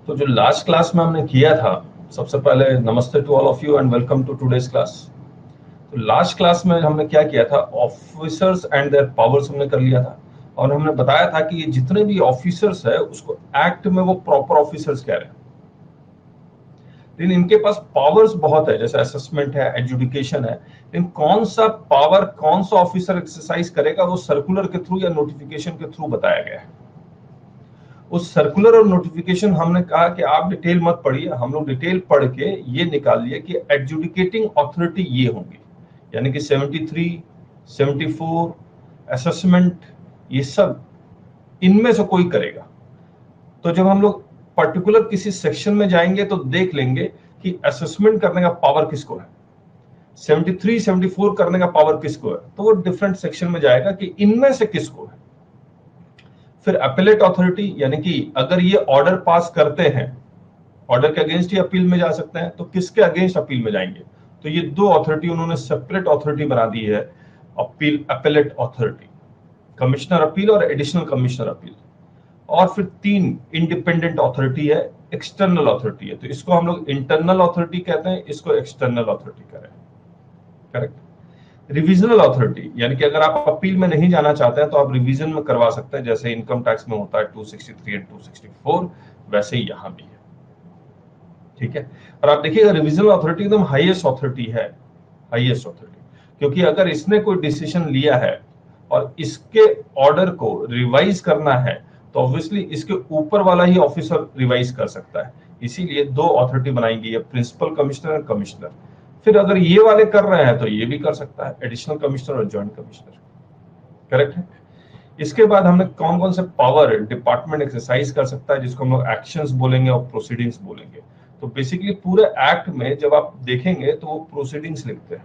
तो जो last class में हमने किया था, सबसे पहले namaste to all of you and welcome to today's class. तो लास्ट क्लास में हमने क्या किया था, ऑफिसर्स एंड देयर पावर्स हमने कर लिया था, और हमने बताया था कि ये जितने भी ऑफिसर्स है उसको एक्ट में वो प्रॉपर ऑफिसर्स कह रहे हैं, लेकिन इनके पास पावर्स बहुत है, जैसे असेसमेंट है, एडजुडिकेशन है, लेकिन कौन सा पावर कौन सा ऑफिसर एक्सरसाइज करेगा वो सर्कुलर के थ्रू या नोटिफिकेशन के थ्रू बताया गया है। उस सर्कुलर और नोटिफिकेशन हमने कहा कि आप डिटेल मत पढ़िए, हम लोग डिटेल पढ़ के ये निकाल लिए कि एडजुडिकेटिंग अथॉरिटी ये होंगी, यानी कि 73, 74, असेसमेंट, ये सब इनमें से कोई करेगा। तो जब हम लोग पर्टिकुलर किसी सेक्शन में जाएंगे तो देख लेंगे कि असेसमेंट करने का पावर किसको है, 73, 74 करने का पावर किसको है, तो वो डिफरेंट सेक्शन में जाएगा कि इनमें से किसको है। फिर अपीलेट अथॉरिटी, यानी कि अगर ये ऑर्डर पास करते हैं, ऑर्डर के अगेंस्ट ही अपील में जा सकते हैं, तो किसके अगेंस्ट अपील में जाएंगे, तो ये दो अथॉरिटी उन्होंने सेपरेट अथॉरिटी बना दी है, appeal appellate authority, commissioner appeal और एडिशनल कमिश्नर अपील। और फिर तीन इंडिपेंडेंट अथॉरिटी है, एक्सटर्नल अथॉरिटी है, तो इसको हम लोग इंटरनल अथॉरिटी कहते हैं, इसको एक्सटर्नल अथॉरिटी कह रहे हैं, करेक्ट। रिविजनल अथॉरिटी, यानी कि अगर आप अपील में नहीं जाना चाहते हैं तो आप रिवीजन में करवा सकते हैं, जैसे इनकम टैक्स में होता है 263 एंड 264, वैसे ही यहां भी है, ठीक है। और आप देखिएगा रिविजनल अथॉरिटी एकदम हाईएस्ट अथॉरिटी है, हाईएस्ट अथॉरिटी, क्योंकि अगर इसने कोई डिसीजन लिया है और इसके ऑर्डर को रिवाइज करना है तो ऑब्वियसली इसके ऊपर वाला ही ऑफिसर रिवाइज कर सकता है, इसीलिए दो अथॉरिटी बनाई गई है, प्रिंसिपल कमिश्नर और कमिश्नर। फिर अगर ये वाले कर रहे हैं तो ये भी कर सकता है, एडिशनल कमिश्नर और ज्वाइंट कमिश्नर, करेक्ट है। इसके बाद हमने कौन कौन से पावर डिपार्टमेंट एक्सरसाइज कर सकता है, जिसको हम लोग एक्शंस बोलेंगे और प्रोसीडिंग्स बोलेंगे। तो बेसिकली पूरे एक्ट में जब आप देखेंगे तो वो प्रोसीडिंग्स लिखते हैं,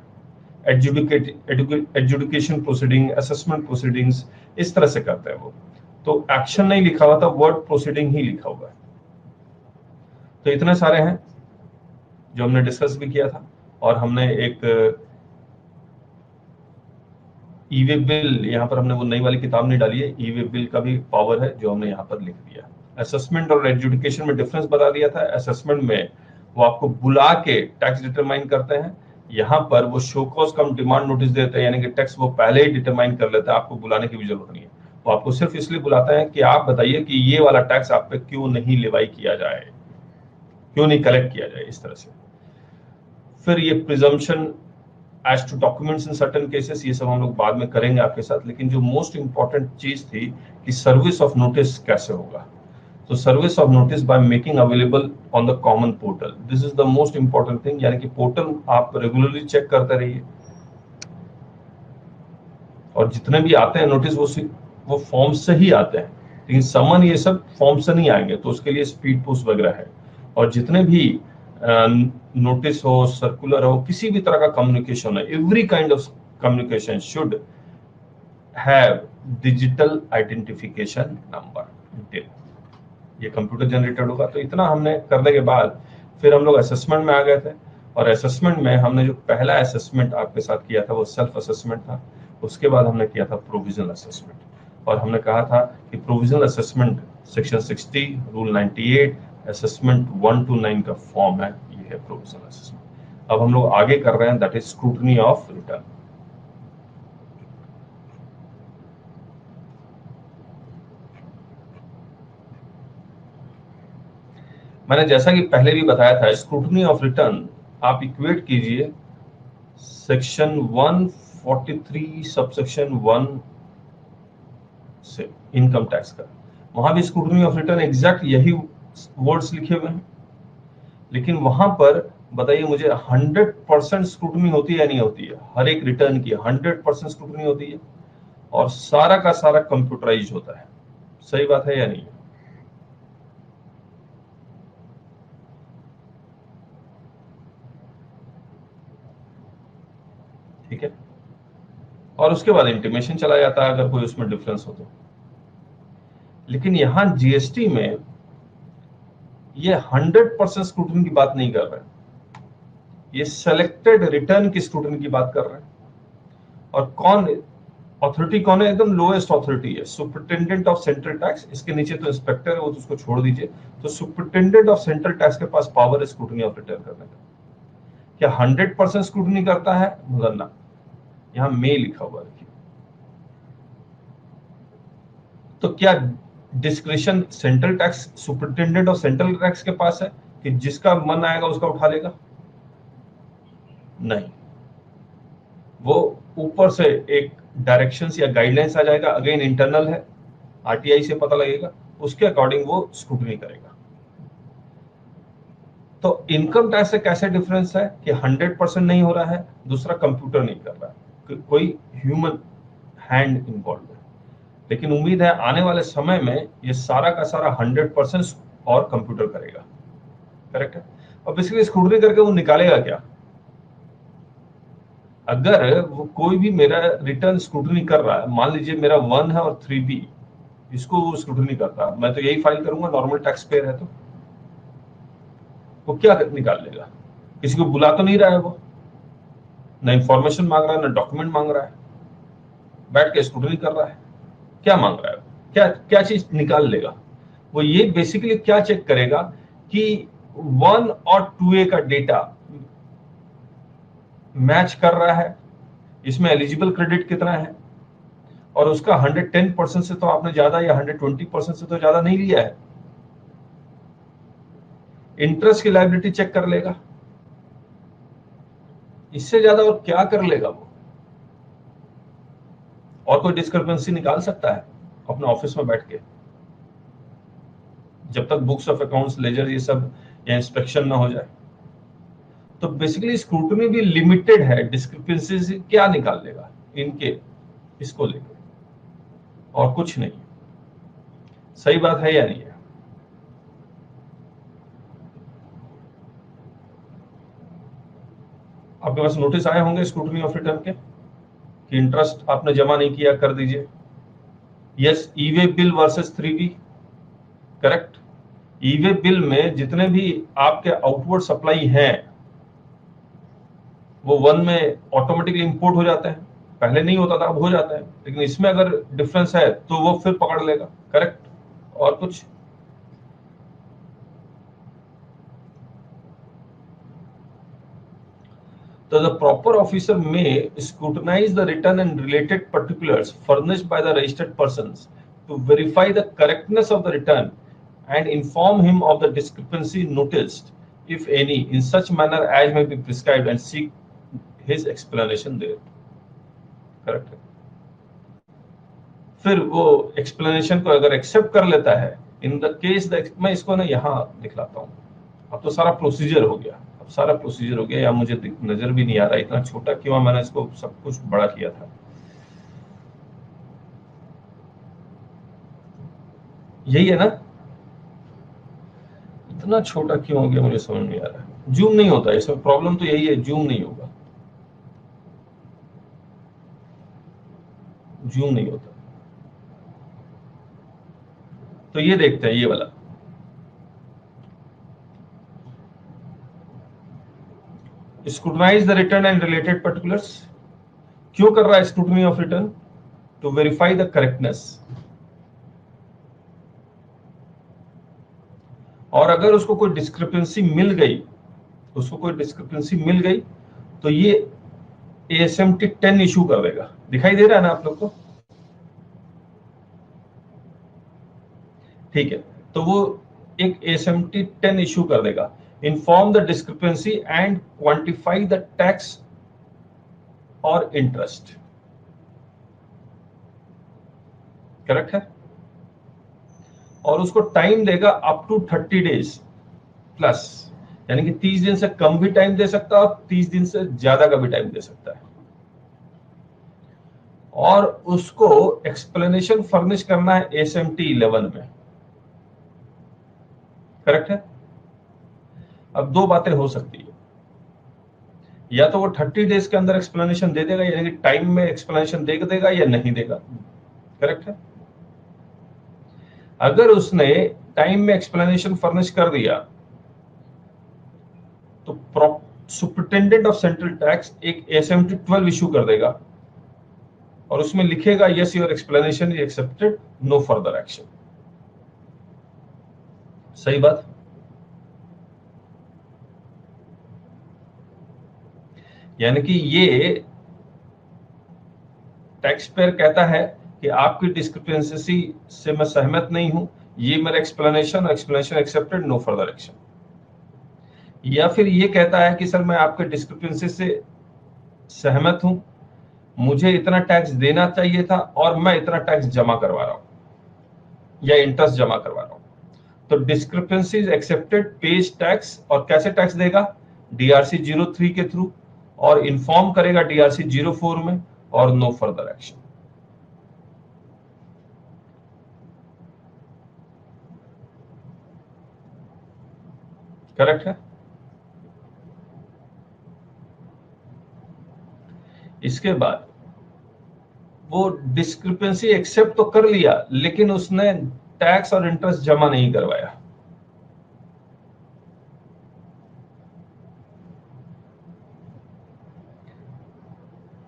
एजुकेशन प्रोसीडिंग, असेसमेंट प्रोसीडिंग्स, इस तरह से करते हैं वो। तो एक्शन नहीं लिखा हुआ था, वर्ड प्रोसीडिंग ही लिखा हुआ है। तो इतने सारे हैं जो हमने डिस्कस भी किया था, और हमने एक ई वे बिल, यहाँ पर हमने वो नई वाली किताब नहीं डाली है, ई वे बिल का भी पावर है जो हमने यहाँ पर लिख दिया। असेसमेंट और एजुकेशन में डिफरेंस बता दिया था। असेसमेंट में वो आपको बुला के टैक्स डिटरमाइन करते हैं, यहाँ पर वो शो कॉज कम डिमांड नोटिस देते हैं, यानी कि टैक्स वो पहले ही डिटरमाइन कर लेते हैं, आपको बुलाने की भी जरूरत नहीं है। वो आपको सिर्फ इसलिए बुलाते हैं कि आप बताइए कि ये वाला टैक्स आप पे क्यों नहीं लेवाई किया जाए, क्यों नहीं कलेक्ट किया जाए, इस तरह से। फिर ये presumption as to documents in certain cases, ये सब हम लोग बाद में करेंगे आपके साथ, लेकिन जो मोस्ट इंपॉर्टेंट चीज थी कि सर्विस ऑफ नोटिस कैसे होगा। तो service of notice by making available on the common portal, this is the most important thing, यानी कि पोर्टल आप रेगुलरली चेक करते रहिए, और जितने भी आते हैं नोटिस वो फॉर्म से ही आते हैं, लेकिन समन ये सब फॉर्म से नहीं आएंगे, तो उसके लिए स्पीड पोस्ट वगैरह है। और जितने भी नोटिस हो, सर्कुलर हो, किसी भी तरह का कम्युनिकेशन है, every kind of communication should have digital identification number, ये कंप्यूटर जनरेटेड होगा। तो इतना हमने करने के बाद फिर हम लोग असेसमेंट में आ गए थे, और असेसमेंट में हमने जो पहला असेसमेंट आपके साथ किया था वो सेल्फ असेसमेंट था। उसके बाद हमने किया था प्रोविजनल असेसमेंट, और हमने कहा था कि provisional assessment section 60 rule 98 assessment 1 to 9 का फॉर्म है, ये है प्रोविजनल असेसमेंट। अब हम लोग आगे कर रहे हैं, that is scrutiny of return. मैंने जैसा कि पहले भी बताया था, स्क्रूटनी ऑफ रिटर्न आप इक्वेट कीजिए सेक्शन 143 सबसेक्शन 1 से, इनकम टैक्स का। वहां भी स्क्रूटनी ऑफ रिटर्न एग्जैक्ट यही वर्ड्स लिखे हुए हैं, लेकिन वहां पर बताइए मुझे 100% स्क्रूटनी होती है या नहीं होती है, हर एक रिटर्न की 100% स्क्रूटनी होती है, और सारा का सारा कंप्यूटराइज होता है। सही बात है या नहीं? ठीक है, और उसके बाद इंटीमेशन चला जाता है अगर कोई उसमें डिफरेंस हो तो। लेकिन यहां जीएसटी में ये 100% स्क्रूटनी की बात नहीं कर रहे हैं, ये सेलेक्टेड रिटर्न की स्क्रूटनी की बात कर रहे हैं। और कौन अथॉरिटी कौन है? एकदम लोएस्ट अथॉरिटी है, सुपरिटेंडेंट ऑफ सेंट्रल टैक्स। इसके नीचे तो इंस्पेक्टर है, वो तो उसको छोड़ दीजिए। तो सुपरिटेंडेंट ऑफ सेंट्रल टैक्स के पास पावर है स्क्रूटनी ऑफ रिटर्न करने का। क्या 100% स्क्रूटनी करता है? मगर ना, यहाँ मे लिखा हुआ है। तो क्या discretion central tax superintendent of central tax के पास है कि जिसका मन आएगा उसका उठा लेगा? नहीं, वो ऊपर से एक डायरेक्शंस या गाइडलाइंस आ जाएगा, अगेन इंटरनल है, आरटीआई से पता लगेगा, उसके अकॉर्डिंग वो स्क्रूटनी करेगा। तो इनकम टैक्स से कैसे डिफरेंस है कि 100% नहीं हो रहा है, दूसरा कंप्यूटर नहीं कर रहा है, कोई ह्यूमन हैंड इन्वॉल्व है। लेकिन उम्मीद है आने वाले समय में ये सारा का सारा 100% और कंप्यूटर करेगा। करेक्ट है। अब बेसिकली स्क्रूटनी करके वो निकालेगा क्या? अगर वो कोई भी मेरा रिटर्न स्क्रूटनी कर रहा है, मान लीजिए मेरा 1 है और 3B, इसको वो स्क्रूटनी करता है, मैं तो यही फाइल करूंगा, नॉर्मल टैक्स पेयर है, तो वो क्या निकाल लेगा? किसी को बुला तो नहीं रहा है वो, ना इंफॉर्मेशन मांग रहा है, ना डॉक्यूमेंट मांग रहा है, बैठ के स्क्रूटनी कर रहा है। क्या मांग रहा है? क्या क्या चीज निकाल लेगा वो? ये बेसिकली क्या चेक करेगा कि 1 और 2A का डेटा मैच कर रहा है, इसमें एलिजिबल क्रेडिट कितना है, और उसका 110% से तो आपने ज्यादा या 120% से तो ज्यादा नहीं लिया है। इंटरेस्ट की लायबिलिटी चेक कर लेगा, इससे ज्यादा और क्या कर लेगा वो? और कोई डिस्क्रिपेंसी निकाल सकता है अपने ऑफिस में बैठ के, जब तक बुक्स ऑफ अकाउंट्स, लेजर, ये सब या इंस्पेक्शन ना हो जाए। तो बेसिकली स्क्रूटनी भी लिमिटेड है, डिस्क्रिपेंसी से क्या निकाल लेगा इनके, इसको लेकर, और कुछ नहीं। सही बात है या नहीं है? आपके पास नोटिस आए होंगे स्क्रूटनी ऑफ रिटर्न के कि इंटरेस्ट आपने जमा नहीं किया, कर दीजिए। Yes, e-way bill versus 3B, correct. E-way bill में जितने भी आपके आउटवर्ड सप्लाई हैं वो 1 में ऑटोमेटिकली इंपोर्ट हो जाते हैं, पहले नहीं होता था, अब हो जाता है। लेकिन इसमें अगर डिफरेंस है तो वो फिर पकड़ लेगा, करेक्ट। और कुछ? So the proper officer may scrutinize the return and related particulars furnished by the registered persons to verify the correctness of the return and inform him of the discrepancy noticed, if any, in such manner as may be prescribed, and seek his explanation there. Correct. फिर वो explanation को अगर accept कर लेता है, in the case मैं इसको ना यहाँ दिखलाता हूँ। अब तो सारा प्रोसीजर हो गया, सारा प्रोसीजर हो गया, या मुझे नजर भी नहीं आ रहा इतना छोटा क्यों मैंने इसको सब कुछ बड़ा किया था। यही है ना? इतना छोटा क्यों हो गया मुझे समझ नहीं आ रहा है। जूम नहीं होता, इसमें प्रॉब्लम तो यही है, जूम नहीं होगा, जूम नहीं होता। तो ये देखते हैं, ये वाला scrutinise the return and related particulars. क्यों कर रहा है scrutiny of return? To verify the correctness. और अगर उसको कोई डिस्क्रिपेंसी मिल गई, तो ये ASMT 10 इशू कर देगा। दिखाई दे रहा है ना आप लोग को? ठीक है, तो वो एक ASMT 10 इशू कर देगा, inform the discrepancy and quantify the tax और इंटरेस्ट। करेक्ट है। और उसको टाइम देगा अप टू 30 डेज प्लस, यानी कि 30 दिन से कम भी टाइम दे सकता है और 30 दिन से ज्यादा का भी टाइम दे सकता है। और उसको एक्सप्लेनेशन फर्निश करना है ASMT 11 में। करेक्ट है। अब दो बातें हो सकती है, या तो वो 30 डेज के अंदर एक्सप्लेनेशन दे देगा, यानी कि टाइम में एक्सप्लेनेशन दे देगा, या नहीं देगा। करेक्ट है। अगर उसने टाइम में एक्सप्लेनेशन फर्निश कर दिया तो सुपरिटेंडेंट ऑफ सेंट्रल टैक्स एक ASMT 12 इशू कर देगा, और उसमें लिखेगा yes your explanation is accepted, no further action. सही बात। यानी कि ये टैक्स पेयर कहता है कि आपकी डिस्क्रिपेंसी से मैं सहमत नहीं हूं, ये मेरा explanation accepted, no further action. या फिर ये कहता है कि सर मैं आपके डिस्क्रिपेंसी से सहमत हूं, मुझे इतना टैक्स देना चाहिए था और मैं इतना टैक्स जमा करवा रहा हूं या इंटरेस्ट जमा करवा रहा हूं। तो discrepancy is accepted, page tax, और कैसे टैक्स देगा? डीआरसी 03 के थ्रू, और इन्फॉर्म करेगा डीआरसी 04 में, और नो फर्दर एक्शन। करेक्ट है। इसके बाद वो डिस्क्रिपेंसी एक्सेप्ट तो कर लिया, लेकिन उसने टैक्स और इंटरेस्ट जमा नहीं करवाया।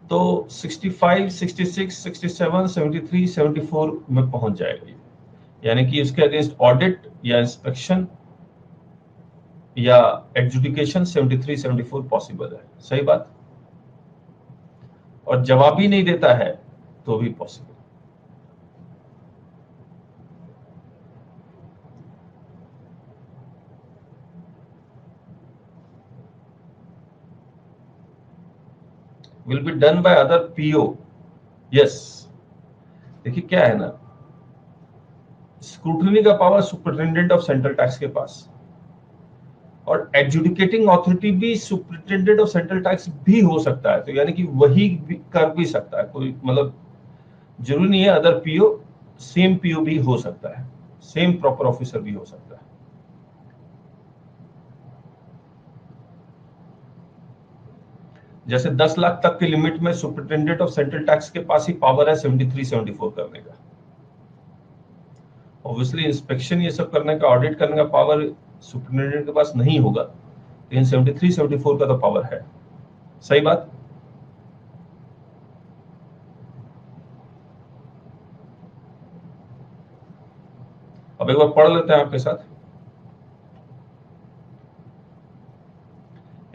तो 65, 66, 67, 73, 74 में पहुंच जाएगी। यानी कि उसके अगेंस्ट ऑडिट या इंस्पेक्शन या एडजुडिकेशन 73, 74 पॉसिबल है। सही बात। और जवाब ही नहीं देता है तो भी possible. Will be done by other PO. Yes. देखिए क्या है ना, स्क्रूटनी का power superintendent of central tax के पास, और एडजुडिकेटिंग अथॉरिटी भी सुपरिटेंडेंट ऑफ सेंट्रल टैक्स भी हो सकता है। तो यानी कि वही भी कर भी सकता है कोई, मतलब जरूरी नहीं है अदर पीओ, सेम पीओ भी हो सकता है, सेम प्रॉपर ऑफिसर भी हो सकता है। जैसे 10 लाख तक की लिमिट में सुपरिटेंडेंट ऑफ सेंट्रल टैक्स के पास ही पावर है 73, 74 करने का। ऑब्वियसली इंस्पेक्शन ये सब करने का, ऑडिट करने का पावर सुपरिटेंडेंट के पास नहीं होगा, लेकिन 73, 74 का तो पावर है। सही बात। अब एक बार पढ़ लेते हैं आपके साथ।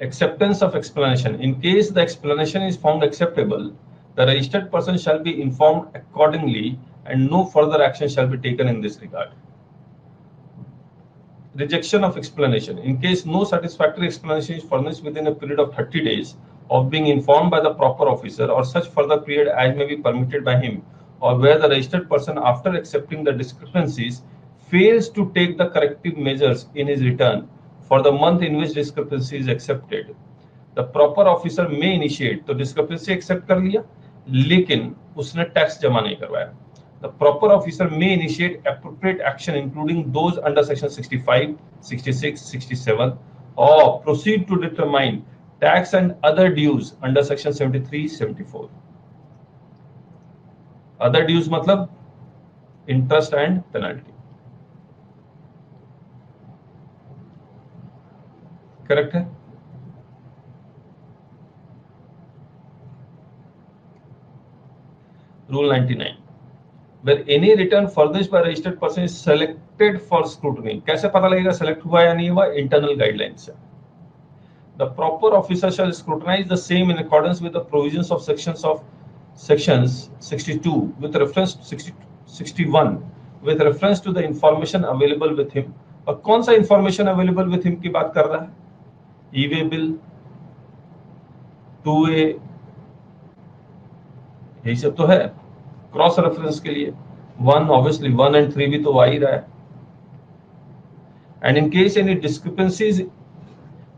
Acceptance of explanation. In case the explanation is found acceptable, the registered person shall be informed accordingly and no further action shall be taken in this regard. Rejection of explanation. In case no satisfactory explanation is furnished within a period of 30 days of being informed by the proper officer, or such further period as may be permitted by him, or where the registered person, after accepting the discrepancies, fails to take the corrective measures in his return for the month in which discrepancy is accepted, the proper officer may initiate। तो discrepancy accept कर लिया, लेकिन उसने tax जमा नहीं करवाया। The proper officer may initiate appropriate action, including those under section 65, 66, 67, or proceed to determine tax and other dues under section 73, 74. Other dues मतलब interest and penalty. Correct है? Rule 99. Where any return furnished by registered person is selected for scrutiny. कैसे पता लगेगा select हुआ या नहीं हुआ? Internal guidelines से। The proper officer shall scrutinize the same in accordance with the provisions of sections 62 with reference to 61 with reference to the information available with him। और कौन सा information available with him की बात कर रहा है? E-way bill, 2A, यही सब तो है क्रॉस रेफरेंस के लिए। 1 ऑब्वियसली 1 and 3 भी तो आ ही रहा है। And in case any discrepancies,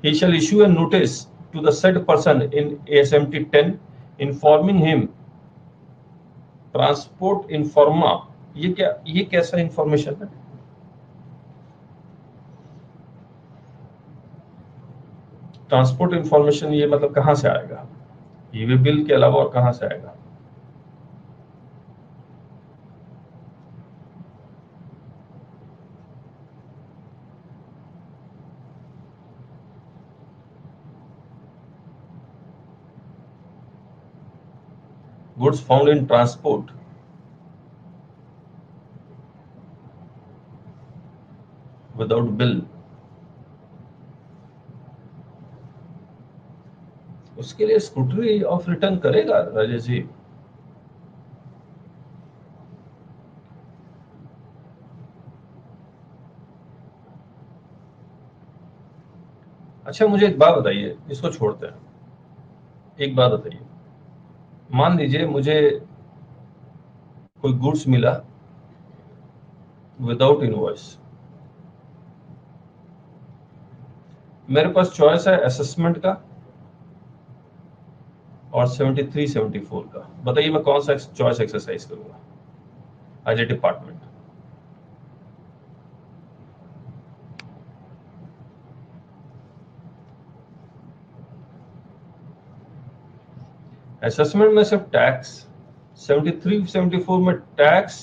he shall issue a notice to the said person in ASMT 10 informing him। Transport इन्फॉर्मा, ये क्या, ये कैसा इंफॉर्मेशन है? ट्रांसपोर्ट इन्फॉर्मेशन ये मतलब कहां से आएगा? ई-वे बिल के अलावा और कहां से आएगा? Goods found in transport without bill, उसके लिए स्क्रूटनी ऑफ रिटर्न करेगा राजेश जी? अच्छा मुझे एक बात बताइए, इसको छोड़ते हैं, एक बात बताइए, मान लीजिए मुझे कोई गुड्स मिला विदाउट इनवॉइस, मेरे पास चॉइस है असेसमेंट का और 73 74 का, बताइए मैं कौन सा चॉइस एक्सरसाइज करूंगा एज ए डिपार्टमेंट? असेसमेंट में सिर्फ टैक्स, 73 74 में टैक्स,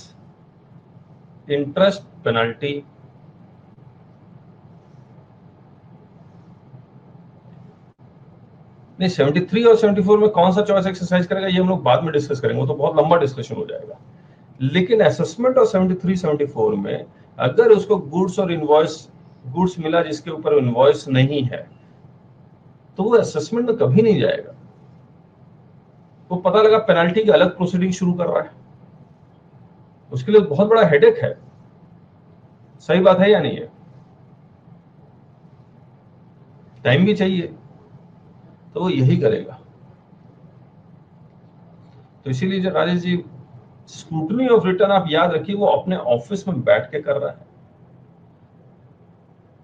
इंटरेस्ट, पेनल्टी। नहीं, 73 और 74 में कौन सा चॉइस एक्सरसाइज करेगा ये हम लोग बाद में डिस्कस करेंगे, वो तो बहुत लंबा डिस्कशन हो जाएगा। लेकिन असेसमेंट और 73 74 में अगर उसको गुड्स और इनवॉइस, गुड्स मिला जिसके ऊपर इनवॉइस नहीं है, तो वो असेसमेंट में कभी नहीं जाएगा। वो पता लगा पेनल्टी की अलग प्रोसीडिंग शुरू कर रहा है, उसके लिए बहुत बड़ा हेडेक है। सही बात है या नहीं है? टाइम भी चाहिए, तो वो यही करेगा। तो इसीलिए जो Rajesh ji, scrutiny of return आप याद रखिए, वो अपने ऑफिस में बैठ के कर रहा है,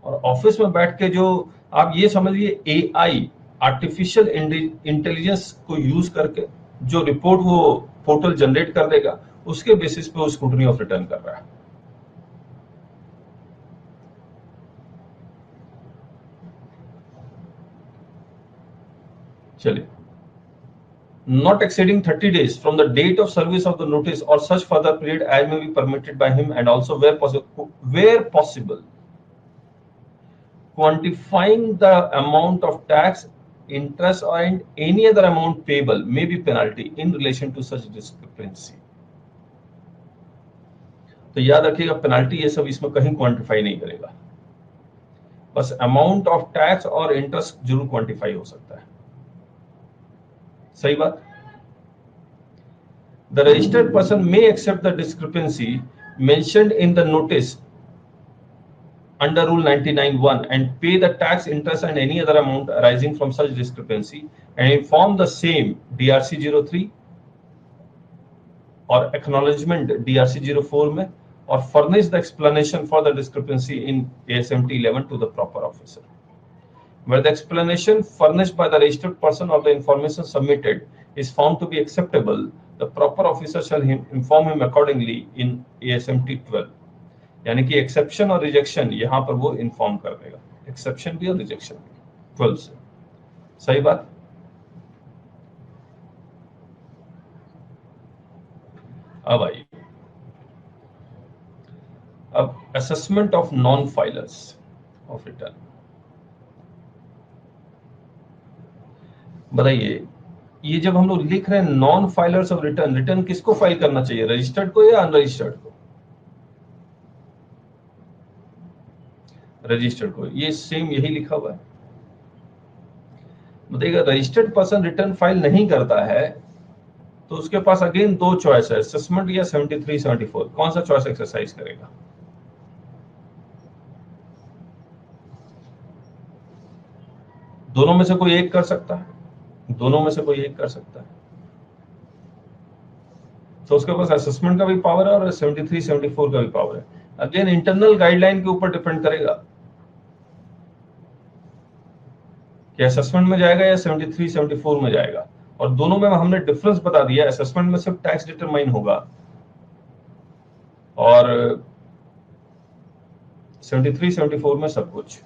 और ऑफिस में बैठ के जो आप ये समझिए एआई, आर्टिफिशियल इंटेलिजेंस को यूज करके जो रिपोर्ट वो पोर्टल जनरेट कर देगा, उसके बेसिस पे वो स्क्रूटनी ऑफ रिटर्न कर रहा है। चलिए, not exceeding 30 days from the date of service of the notice or such further period as may be permitted by him, and also where possible quantifying the amount of tax, interest or any other amount payable may be penalty in relation to such discrepancy। तो याद रखिएगा, penalty ये सब इसमें कहीं quantify नहीं करेगा, बस अमाउंट ऑफ टैक्स और इंटरेस्ट जरूर क्वांटिफाई हो सकता है। सही बात। The registered person may accept the discrepancy mentioned in the notice under Rule 99(1) and pay the tax, interest and any other amount arising from such discrepancy and inform the same DRC 03 or acknowledgement DRC 04 में, or furnish the explanation for the discrepancy in ASMT 11 to the proper officer. Where the explanation furnished by the registered person or the information submitted is found to be acceptable, the proper officer shall inform him accordingly in ASMT 12। यानी कि exception और rejection यहाँ पर वो inform कर देगा, exception भी और रिजेक्शन भी 12 से। सही बात। अब आइए, अब assessment of non filers of return. बताइए, ये जब हम लोग लिख रहे हैं non filers of return, return किसको फाइल करना चाहिए, रजिस्टर्ड को या अनरजिस्टर्ड को? रजिस्टर्ड को। ये सेम यही लिखा हुआ है। बताइएगा, रजिस्टर्ड पर्सन रिटर्न फाइल नहीं करता है तो उसके पास अगेन दो चॉइस है, असेसमेंट या 73 74। कौन सा चॉइस एक्सरसाइज करेगा? दोनों में से कोई एक कर सकता है, दोनों में से कोई एक कर सकता है। तो उसके पास असेसमेंट का भी पावर है और 73 74 का भी पावर है। अगेन इंटरनल गाइडलाइन के ऊपर डिपेंड करेगा कि असेसमेंट में जाएगा या 73 74 में जाएगा। और दोनों में हमने डिफरेंस बता दिया, असेसमेंट में सिर्फ टैक्स डिटरमाइन होगा और 73 74 में सब कुछ।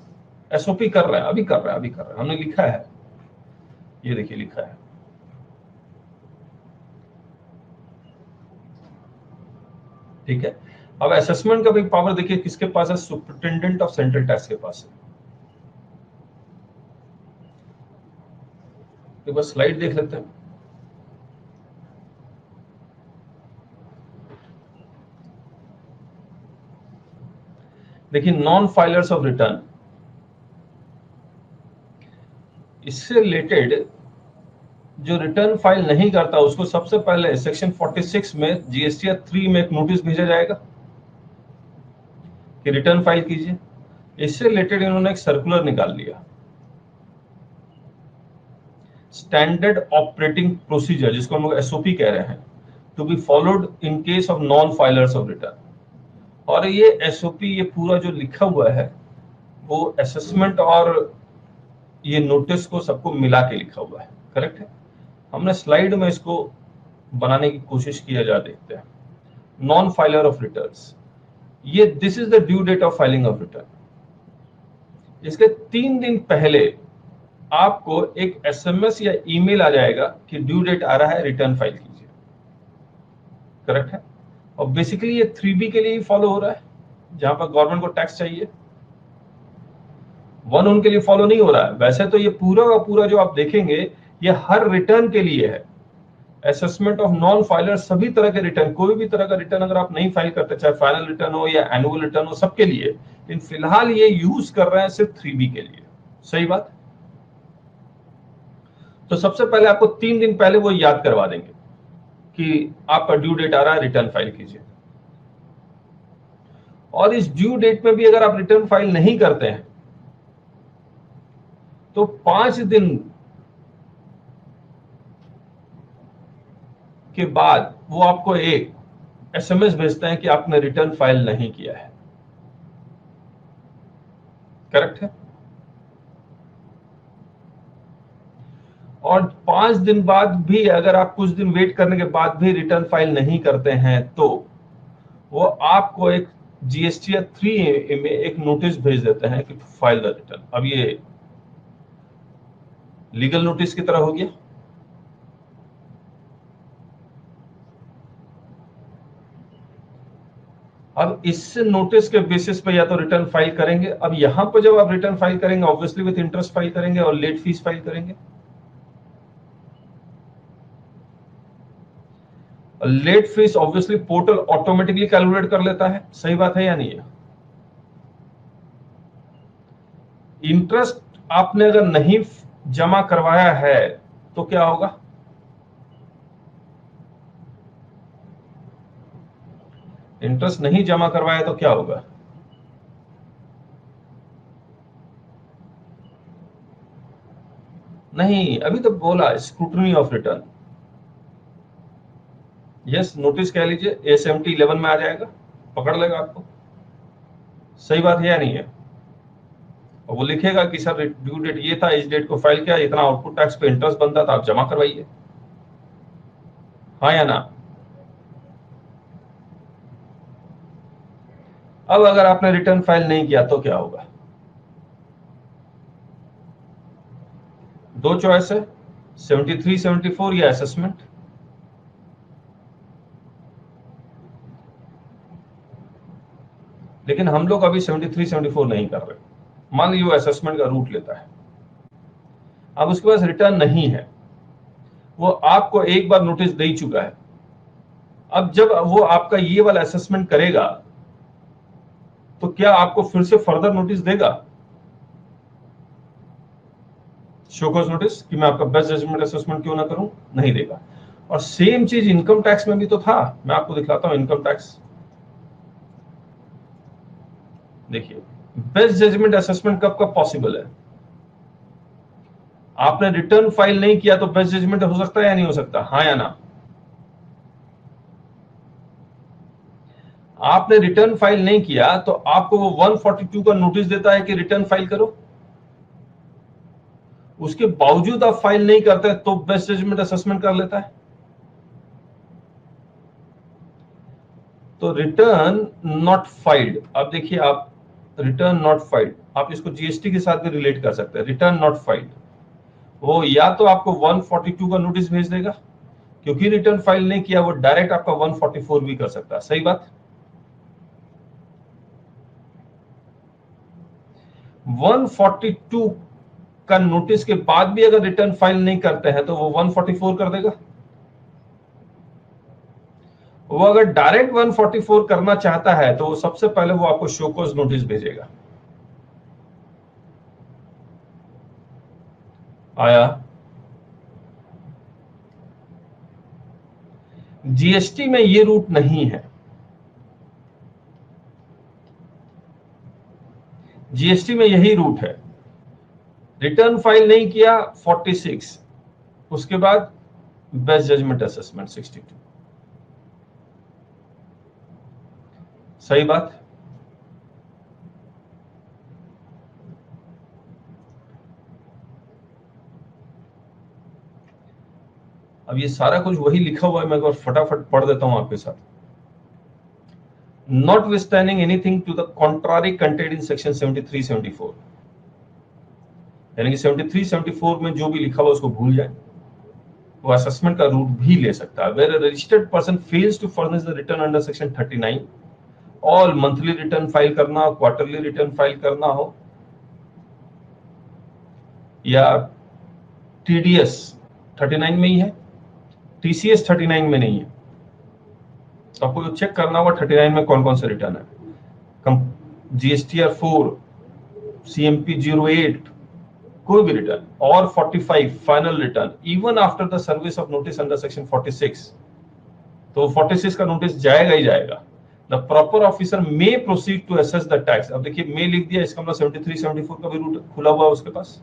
एसओपी कर रहा है, अभी कर रहा है, अभी कर रहा है, हमने लिखा है, ये देखिए लिखा है। ठीक है। अब असेसमेंट का भी पावर देखिए किसके पास है, सुपरिटेंडेंट ऑफ सेंट्रल टैक्स के पास है। एक बार स्लाइड देख लेते हैं। देखिए नॉन फाइलर्स ऑफ रिटर्न, इससे रिलेटेड जो रिटर्न फाइल नहीं करता उसको सबसे पहले सेक्शन 46 में जीएसटीआर 3 में एक नोटिस भेजा जाएगा कि रिटर्न फाइल कीजिए। इससे रिलेटेड इन्होंने एक सर्कुलर निकाल लिया, स्टैंडर्ड ऑपरेटिंग प्रोसीजर, जिसको हम लोग एसओपी कह रहे हैं, to be followed in case of non filers of return. और ये एसओपी, ये पूरा जो लिखा हुआ है वो असेसमेंट और ये नोटिस को सबको मिला के लिखा हुआ है, करेक्ट है। हमने स्लाइड में इसको बनाने की कोशिश किया जा, देखते हैं। नॉन फाइलर ऑफ रिटर्न्स, ये this is the due date of filing of return. इसके 3 दिन पहले आपको एक एसएमएस या ईमेल आ जाएगा कि ड्यू डेट आ रहा है, रिटर्न फाइल कीजिए, करेक्ट है। और बेसिकली ये 3B के लिए ही फॉलो हो रहा है, जहां पर गवर्नमेंट को टैक्स चाहिए। 1 उनके लिए फॉलो नहीं हो रहा है। वैसे तो ये पूरा का पूरा जो आप देखेंगे ये हर रिटर्न के लिए है। असेसमेंट ऑफ नॉन फाइलर, सभी तरह के रिटर्न, कोई भी तरह का रिटर्न अगर आप नहीं फाइल करते, चाहे फाइनल रिटर्न हो या एनुअल रिटर्न हो, सबके लिए। लेकिन फिलहाल ये यूज कर रहे हैं सिर्फ 3B के लिए, सही बात। तो सबसे पहले आपको 3 दिन पहले वो याद करवा देंगे कि आपका ड्यू डेट आ रहा है, रिटर्न फाइल कीजिए। और इस ड्यू डेट में भी अगर आप रिटर्न फाइल नहीं करते हैं तो 5 दिन के बाद वो आपको एक एसएमएस भेजते हैं कि आपने रिटर्न फाइल नहीं किया है, करेक्ट है। और 5 दिन बाद भी अगर आप कुछ दिन वेट करने के बाद भी रिटर्न फाइल नहीं करते हैं तो वो आपको एक जीएसटीआर 3 में एक नोटिस भेज देते हैं कि फाइल द रिटर्न। अब ये लीगल नोटिस की तरह हो गया। अब इस नोटिस के बेसिस पे या तो रिटर्न फाइल करेंगे। अब यहां पर जब आप रिटर्न फाइल करेंगे, ऑब्वियसली विथ इंटरेस्ट फाइल करेंगे और लेट फीस फाइल करेंगे। Late fees obviously portal automatically calculate कर लेता है, सही बात है या नहीं है। इंटरेस्ट आपने अगर नहीं जमा करवाया है तो क्या होगा? इंटरेस्ट नहीं जमा करवाया तो क्या होगा? नहीं, अभी तो बोला scrutiny of return. Yes, notice कह लीजिए ASMT 11 में आ जाएगा, पकड़ लेगा आपको, सही बात है या नहीं है। और वो लिखेगा कि सर ड्यू डेट ये था, इस डेट को फाइल किया, इतना आउटपुट टैक्स पे इंटरेस्ट बनता था, आप जमा करवाइए, हाँ या ना। अब अगर आपने रिटर्न फाइल नहीं किया तो क्या होगा? 2 चॉइस है, 73, 74 या असेसमेंट। लेकिन हम लोग अभी 73, 74 नहीं कर रहे। मान लीजिए वो असेसमेंट का रूट लेता है, अब उसके पास रिटर्न नहीं है, वो आपको एक बार नोटिस दे चुका है। अब जब वो आपका ये वाला असेसमेंट करेगा तो क्या आपको फिर से फर्दर नोटिस देगा, शो कॉज नोटिस, कि मैं आपका बेस्ट जजमेंट असेसमेंट क्यों ना करूं? नहीं देगा। और सेम चीज इनकम टैक्स में भी तो था। मैं आपको दिखलाता हूं इनकम टैक्स। देखिए बेस्ट जजमेंट असेसमेंट कब कब पॉसिबल है? आपने रिटर्न फाइल नहीं किया तो बेस्ट जजमेंट हो सकता है या नहीं हो सकता, हाँ या ना। आपने रिटर्न फाइल नहीं किया तो आपको वो 142 का नोटिस देता है कि रिटर्न फाइल करो। उसके बावजूद आप फाइल नहीं करते तो बेस्ट जजमेंट असेसमेंट कर लेता है। तो रिटर्न नॉट फाइल्ड, अब देखिए आप, रिटर्न नॉट फाइल्ड, आप इसको जीएसटी के साथ भी रिलेट कर सकते हैं। रिटर्न नॉट फाइल्ड, वो या तो आपको 142 का नोटिस भेज देगा, क्योंकि रिटर्न फाइल नहीं किया, वो डायरेक्ट आपका 144 भी कर सकता है, सही बात। 142 का नोटिस के बाद भी अगर रिटर्न फाइल नहीं करते हैं तो वो 144 कर देगा। वो अगर डायरेक्ट 144 करना चाहता है तो सबसे पहले वो आपको शो कॉज नोटिस भेजेगा। आया? जीएसटी में ये रूट नहीं है। जीएसटी में यही रूट है, रिटर्न फाइल नहीं किया 46, उसके बाद बेस्ट जजमेंट असेसमेंट 62। सही बात। अब ये सारा कुछ वही लिखा हुआ है, मैं एक बार फटाफट पढ़ देता हूं आपके साथ। Notwithstanding anything to the contrary contained in section 73-74, यानी कि 73-74 में जो भी लिखा हुआ उसको भूल जाए, वो असेसमेंट का रूट भी ले सकता है। Where a registered person fails to furnish the return under section 39, all monthly return file करना हो, क्वार्टरली रिटर्न फाइल करना हो, या टीडीएस 39 में ही है, टीसीएस 39 में नहीं है, तो आपको जो चेक करना होगा 39 में कौन कौन से रिटर्न है। जीएसटीआर 4, सीएमपी 08, कोई भी रिटर्न, और 45 final return even after the service of notice under section 46, तो 46 का नोटिस जाएगा ही जाएगा। The proper officer may proceed to assess the tax. अब देखिए मे लिख दिया, इसका मतलब 73-74 का भी रूट खुला हुआ है उसके पास।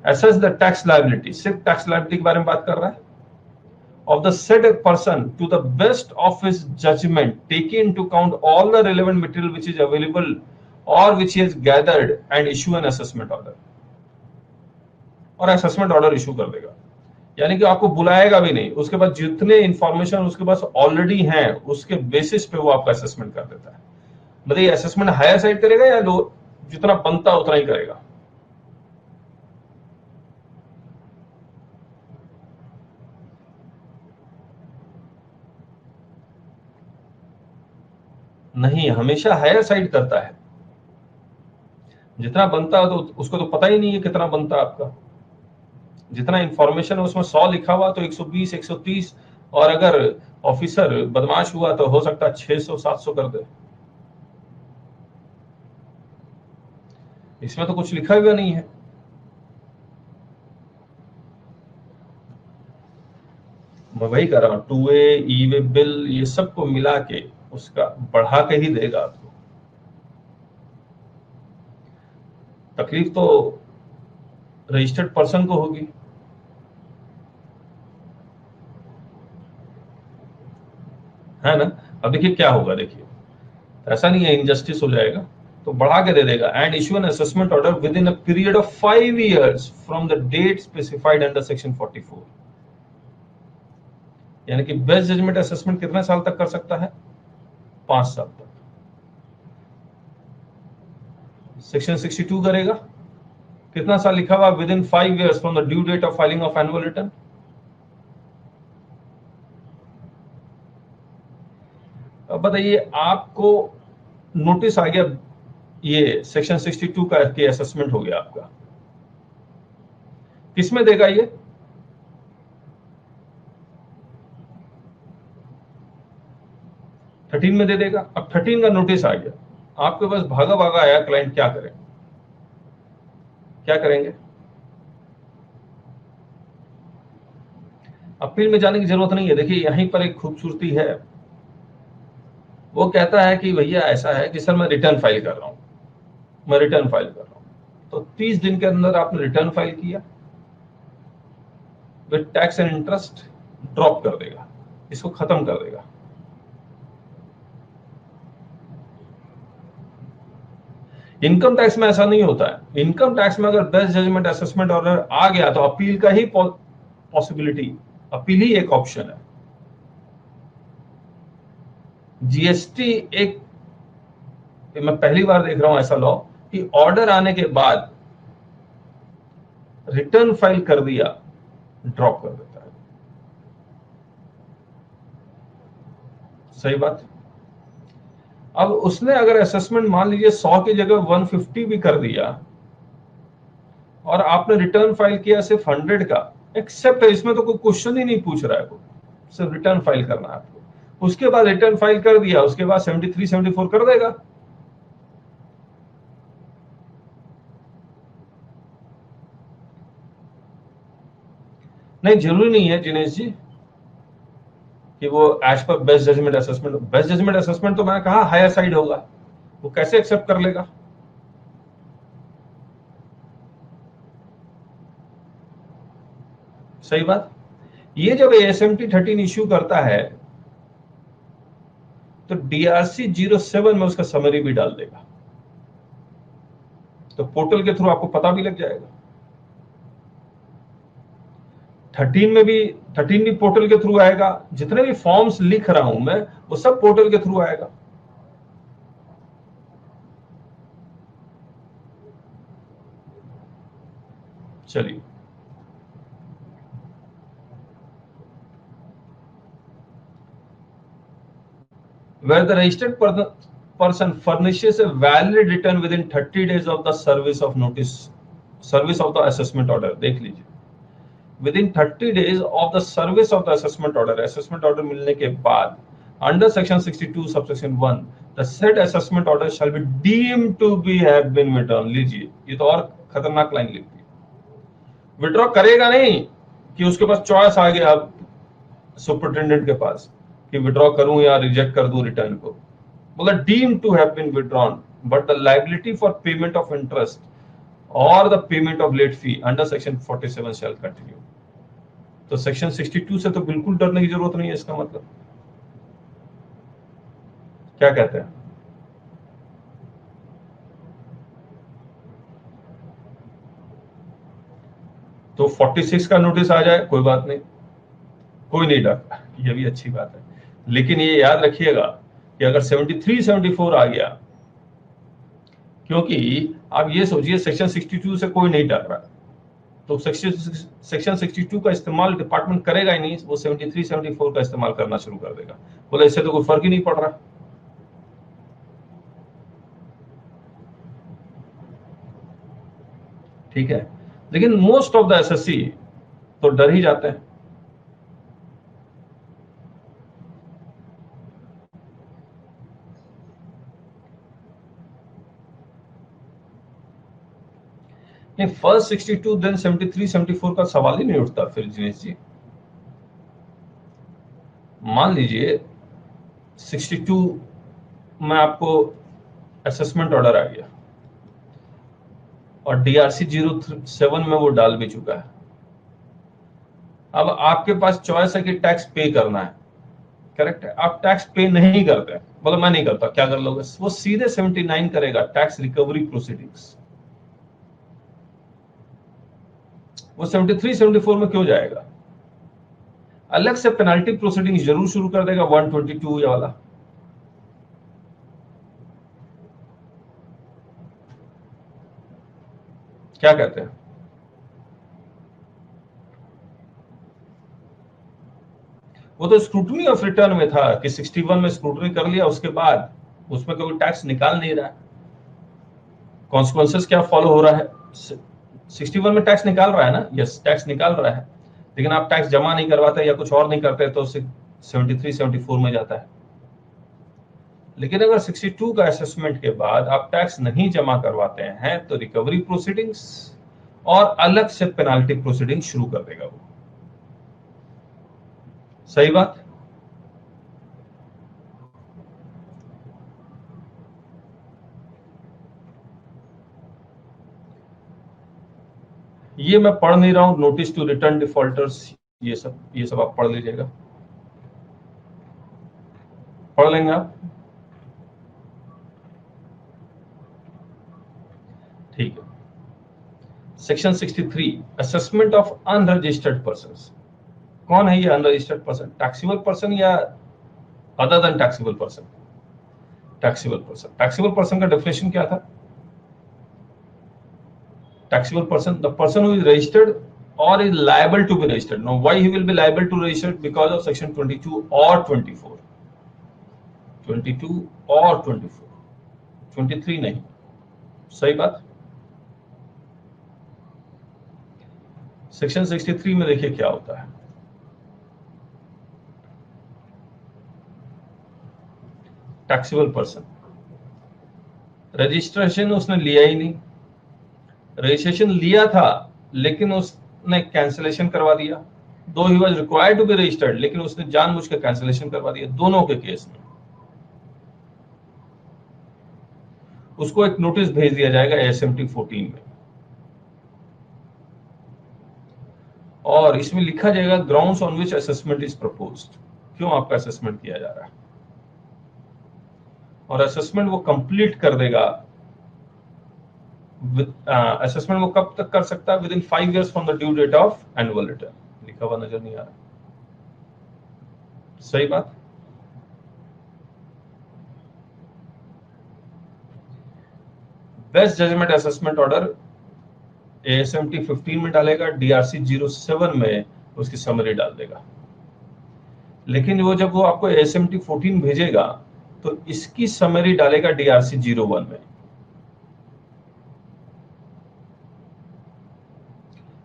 असेस द टैक्स लायबिलिटी, सिर्फ टैक्स लायबिलिटी के बारे में बात कर रहा है। of the said person to the best of his judgment, taking into account all the relevant material which is available or which he has gathered, and issue an assessment order। और assessment order issue कर देगा, यानी कि आपको बुलाएगा भी नहीं, उसके बाद जितने इंफॉर्मेशन उसके पास ऑलरेडी हैं उसके बेसिस पे वो आपका असेसमेंट कर देता है। मतलब ये असेसमेंट हायर साइड करेगा या लो, जितना बनता उतना ही करेगा। नहीं, हमेशा हायर साइड करता है। जितना बनता है तो उसको तो पता ही नहीं है कितना बनता है आपका। जितना इंफॉर्मेशन है उसमें 100 लिखा हुआ तो 120, 130, और अगर ऑफिसर बदमाश हुआ तो हो सकता है 600, 700 कर दे। इसमें तो कुछ लिखा हुआ नहीं है। मैं वही कर रहा हूँ, 2A, ई-वे बिल, ये सबको मिला के उसका बढ़ा के ही देगा आपको। तकलीफ तो रजिस्टर्ड पर्सन को होगी। है ना? अब देखिए क्या होगा, देखिए ऐसा नहीं है इनजस्टिस हो जाएगा, तो बढ़ा के दे देगा। And issue an assessment order within a period of 5 years from the date specified under section 44। यानी कि बेस्ट जजमेंट असेसमेंट कितने साल तक कर सकता है? 5 साल तक। सेक्शन 62 करेगा, कितना साल लिखा हुआ? Within 5 years from the due date of filing of annual return. अब बताइए, आपको नोटिस आ गया, ये सेक्शन 62 का के असेसमेंट हो गया आपका, किसमें देगा ये? थर्टीन में दे देगा। अब 13 का नोटिस आ गया आपके पास, भागा भागा आया क्लाइंट, क्या करें? क्या करेंगे? अपील में जाने की जरूरत नहीं है। देखिए यहीं पर एक खूबसूरती है, वो कहता है कि भैया ऐसा है कि सर मैं रिटर्न फाइल कर रहा हूं, मैं रिटर्न फाइल कर रहा हूं, तो 30 दिन के अंदर आपने रिटर्न फाइल किया, with tax and interest drop कर देगा, इसको खत्म कर देगा। इनकम टैक्स में ऐसा नहीं होता है। इनकम टैक्स में अगर बेस्ट जजमेंट असेसमेंट ऑर्डर आ गया तो अपील का ही पॉसिबिलिटी, अपील ही एक ऑप्शन है। जीएसटी एक, मैं पहली बार देख रहा हूं ऐसा लॉ कि ऑर्डर आने के बाद रिटर्न फाइल कर दिया, ड्रॉप कर देता है। सही बात। अब उसने अगर असेसमेंट मान लीजिए 100 की जगह 150 भी कर दिया, और आपने रिटर्न फाइल किया सिर्फ 100 का, एक्सेप्ट है, इसमें तो कोई क्वेश्चन ही नहीं पूछ रहा है, सिर्फ रिटर्न फाइल करना है आपको। उसके बाद रिटर्न फाइल कर दिया, उसके बाद 73 74 कर देगा। नहीं, जरूरी नहीं है जिनेश जी कि वो as per best judgement assessment. Best judgement assessment तो मैंने कहा हायर साइड होगा, वो कैसे एक्सेप्ट कर लेगा? सही बात। ये जब ASMT 13 इश्यू करता है तो DRC 07 में उसका समरी भी डाल देगा, तो पोर्टल के थ्रू आपको पता भी लग जाएगा। 13 में भी, 13 भी पोर्टल के थ्रू आएगा। जितने भी फॉर्म्स लिख रहा हूं मैं वो सब पोर्टल के थ्रू आएगा। चलिए, where the registered person furnishes a valid return within 30 days of the service of notice, service of the assessment order। देख लीजिए, within 30 days of the service of the assessment order, assessment order मिलने के बाद under section 62 subsection 1 the said assessment order shall be deemed to be have been withdrawn। लीजिए, ये तो और खतरनाक लाइन लिखती है। विड्रॉ करेगा नहीं कि उसके पास चॉइस आ गया अब सुपरिटेंडेंट के पास कि विड्रॉ करूं या रिजेक्ट कर दूं रिटर्न को। बोला deem to have been withdrawn but the liability for payment of interest और the payment of late fee under section 47 shall continue. तो सेक्शन 62 से तो बिल्कुल डरने की जरूरत नहीं है। इसका मतलब क्या कहते हैं? तो 46 का नोटिस आ जाए कोई बात नहीं, कोई नहीं डरता, ये भी अच्छी बात है। लेकिन ये याद रखिएगा कि अगर 73 74 आ गया, क्योंकि आप ये सोचिए सेक्शन 62 से कोई नहीं डर रहा, तो सेक्शन 62 का इस्तेमाल डिपार्टमेंट करेगा ही नहीं, वो 73 74 का इस्तेमाल करना शुरू कर देगा। बोले इससे तो कोई फर्क ही नहीं पड़ रहा। ठीक है, लेकिन मोस्ट ऑफ द एसएससी तो डर ही जाते हैं। नहीं, फर्स्ट 62 देन 73 74 का सवाल ही नहीं उठता फिर जिनेश जी। मान लीजिए 62 में आपको असेसमेंट ऑर्डर आ गया और DRC 07 में वो डाल भी चुका है। अब आपके पास चॉइस है कि टैक्स पे करना है, करेक्ट है। आप टैक्स पे नहीं करते, बोलो मैं नहीं करता, क्या कर लोगे? वो सीधे 79 करेगा, टैक्स रिकवरी प्रोसीडिंग्स। वो 73 74 में क्यों जाएगा? अलग से पेनाल्टी प्रोसीडिंग जरूर शुरू कर देगा 122 वाला। क्या कहते हैं? वो तो स्क्रूटनी ऑफ रिटर्न में था कि 61 में स्क्रूटनी कर लिया, उसके बाद उसमें कोई टैक्स निकाल नहीं रहा है। कॉन्सिक्वेंसेस क्या फॉलो हो रहा है? 61 में टैक्स निकाल रहा है ना, यस टैक्स निकाल रहा है, लेकिन आप टैक्स जमा नहीं करवाते या कुछ और नहीं करते तो 73 74 में जाता है। लेकिन अगर 62 का असेसमेंट के बाद आप टैक्स नहीं जमा करवाते हैं तो रिकवरी प्रोसीडिंग्स और अलग से पेनाल्टी प्रोसीडिंग शुरू कर देगा वो। सही बात। ये मैं पढ़ नहीं रहा हूं, नोटिस टू रिटर्न डिफॉल्टर्स, ये सब आप पढ़ लीजिएगा, पढ़ लेंगे आप। ठीक है, section 63 assessment of unregistered persons. कौन है ये अनरजिस्टर्ड पर्सन? टैक्सेबल पर्सन या other than taxable person? Taxable person. Taxable person का डेफिनेशन क्या था? taxable person, the person who is registered or is liable to be registered. Now why he will be liable to register? Because of section 22 or 24, 22 or 24, 23 नहीं। सही बात। Section 63 में देखिए क्या होता है। Taxable person. रजिस्ट्रेशन उसने लिया ही नहीं, रजिस्ट्रेशन लिया था लेकिन उसने कैंसिलेशन करवा दिया। Though he was required to be registered, लेकिन उसने जानबूझ के कैंसिलेशन करवा दिया। दोनों के केस में उसको एक नोटिस भेज दिया जाएगा ASMT 14 में, और इसमें लिखा जाएगा grounds on which assessment is proposed, क्यों आपका असेसमेंट किया जा रहा है। और असेसमेंट वो कंप्लीट कर देगा। असेसमेंट वो कब तक कर सकता है? Within 5 years from the due date of annual return. लिखा हुआ नजर नहीं आ रहा? सही बात। Best judgement assessment order ASMT 15 में डालेगा, DRC 07 में उसकी समरी डाल देगा। लेकिन वो जब वो आपको ASMT 14 भेजेगा तो इसकी समरी डालेगा DRC 01 में।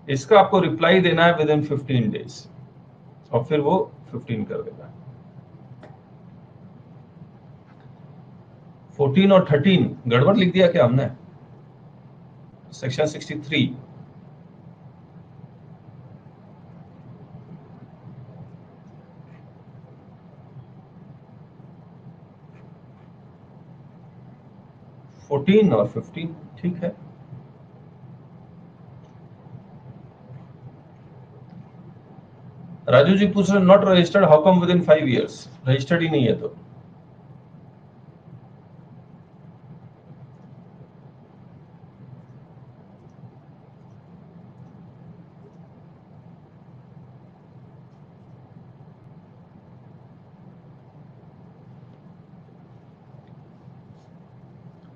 इसका आपको रिप्लाई देना है विद इन 15 days, और फिर वो 15 कर देगा। 14 और 13 गड़बड़ लिख दिया क्या हमने? सेक्शन 63 14 और 15 ठीक है। राजू जी पूछ रहे not registered, how come within 5 years? Registered ही नहीं है तो।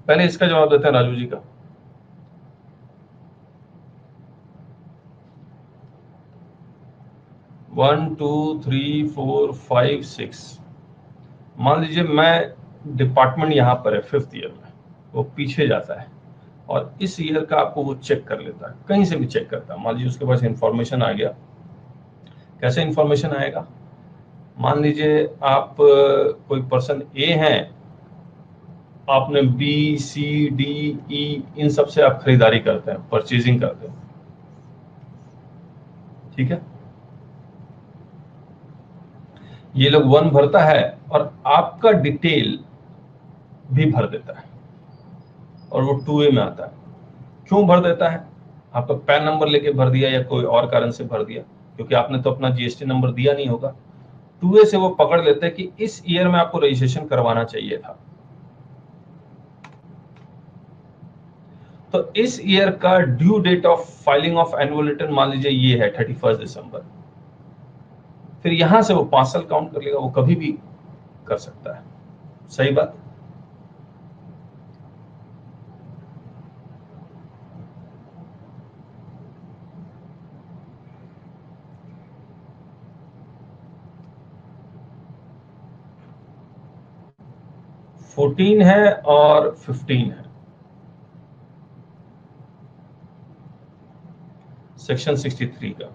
पहले इसका जवाब देते हैं राजू जी का। One two three four five six, मान लीजिए मैं डिपार्टमेंट यहाँ पर है 5th ईयर में, वो पीछे जाता है और इस ईयर का आपको वो चेक कर लेता है, कहीं से भी चेक करता है। मान लीजिए उसके पास इंफॉर्मेशन आ गया। कैसे इंफॉर्मेशन आएगा? मान लीजिए आप कोई पर्सन ए हैं, आपने बी सी डी ई इन सब से आप खरीदारी करते हैं, परचेजिंग करते हैं, ठीक है। ये लोग 1 भरता है और आपका डिटेल भी भर देता है और वो 2A में आता है। क्यों भर देता है? आपका पैन नंबर लेके भर दिया या कोई और कारण से भर दिया, क्योंकि आपने तो अपना GST नंबर दिया नहीं होगा। 2A से वो पकड़ लेते हैं कि इस ईयर में आपको रजिस्ट्रेशन करवाना चाहिए था, तो इस ईयर का due date of filing of annual return मान लीजिए ये है 31 दिसंबर। फिर यहां से वो 5 साल काउंट कर लेगा, वो कभी भी कर सकता है। सही बात। फोर्टीन है और 15 है, सेक्शन 63 का।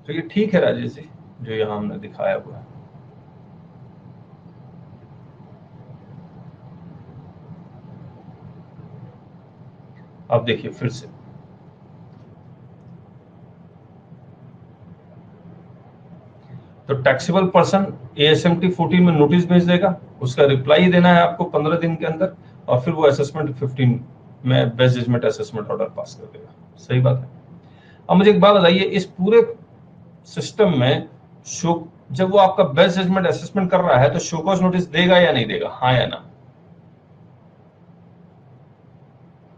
तो ये ठीक है राजेश जी, जो यहां हमने दिखाया हुआ है। अब देखिए फिर से, तो टैक्सेबल पर्सन ASMT 14 में नोटिस भेज देगा, उसका रिप्लाई देना है आपको 15 दिन के अंदर, और फिर वो असेसमेंट 15 में best judgement assessment order pass कर देगा। सही बात है। अब मुझे एक बात बताइए, इस पूरे सिस्टम में शो, जब वो आपका बेस्ट जजमेंट असेसमेंट कर रहा है तो शो कॉज नोटिस देगा या नहीं देगा? हाँ या ना?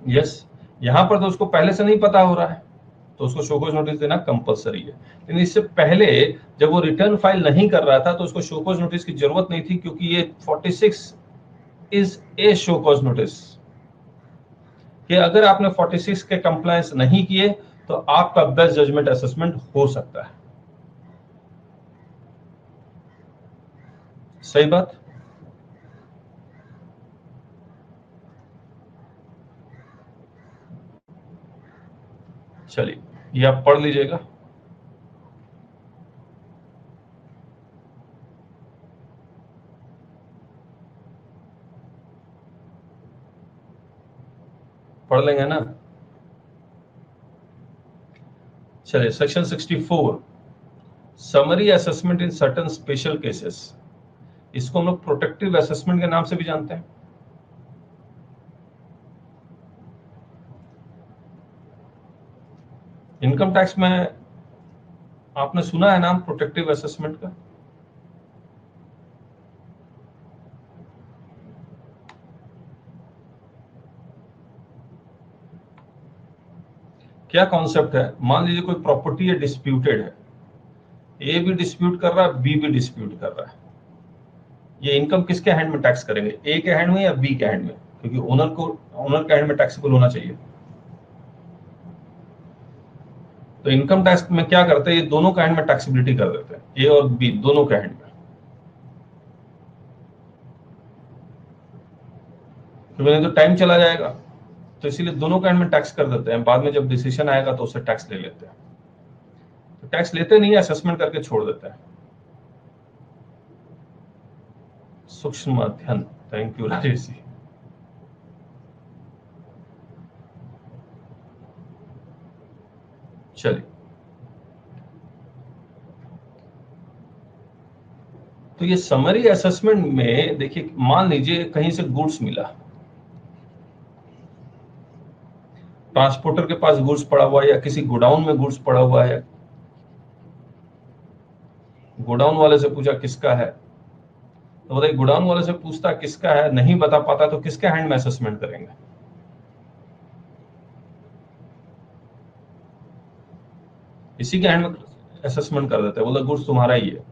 यस। यहां पर तो उसको पहले से नहीं पता हो रहा है, तो उसको शो कॉज नोटिस देना कंपलसरी है। लेकिन इससे पहले जब वो रिटर्न फाइल नहीं कर रहा था तो उसको शो कॉज नोटिस की जरूरत नहीं थी, क्योंकि ये 46 is a show cause notice, कि अगर आपने 46 के कंप्लायंस नहीं किए तो आपका बेस्ट जजमेंट असेसमेंट हो सकता है। सही बात। चलिए ये आप पढ़ लीजिएगा। पढ़ लेंगे ना? चलिए section 64 summary assessment in certain special cases, इसको हम लोग प्रोटेक्टिव असेसमेंट के नाम से भी जानते हैं। इनकम टैक्स में आपने सुना है नाम प्रोटेक्टिव असेसमेंट का? क्या कॉन्सेप्ट है? मान लीजिए कोई प्रॉपर्टी है, डिस्प्यूटेड है, ए भी डिस्प्यूट कर रहा है, बी भी डिस्प्यूट कर रहा है। ये इनकम किसके हैंड में टैक्स करेंगे, ए के हैंड में या बी के हैंड में? क्योंकि ओनर के हैंड में टैक्सेबल होना चाहिए। तो इनकम टैक्स में क्या करते हैं, ये दोनों के हैंड में टैक्सेबिलिटी कर देते हैं, ए और बी दोनों के हैंड में। क्योंकि नहीं तो टाइम चला जाएगा, तो इसीलिए दोनों के हैंड में टैक्स कर देते हैं। बाद में जब डिसीजन आएगा तो उससे टैक्स ले लेते हैं। तो टैक्स लेते नहीं है, असेसमेंट करके छोड़ देते हैं। सूक्ष्म अध्ययन, थैंक यू राजेश जी। चलिए तो ये समरी असेसमेंट में देखिए, मान लीजिए कहीं से गुड्स मिला, ट्रांसपोर्टर के पास गुड्स पड़ा हुआ है या किसी गोडाउन में गुड्स पड़ा हुआ है, गोडाउन वाले से पूछा किसका है, तो बताइए गोडाउन वाले से पूछता किसका है, नहीं बता पाता तो किसके हैंड में असेसमेंट करेंगे? इसी के हैंड में असेसमेंट कर देते हैं, बोला गुड्स तुम्हारा ही है।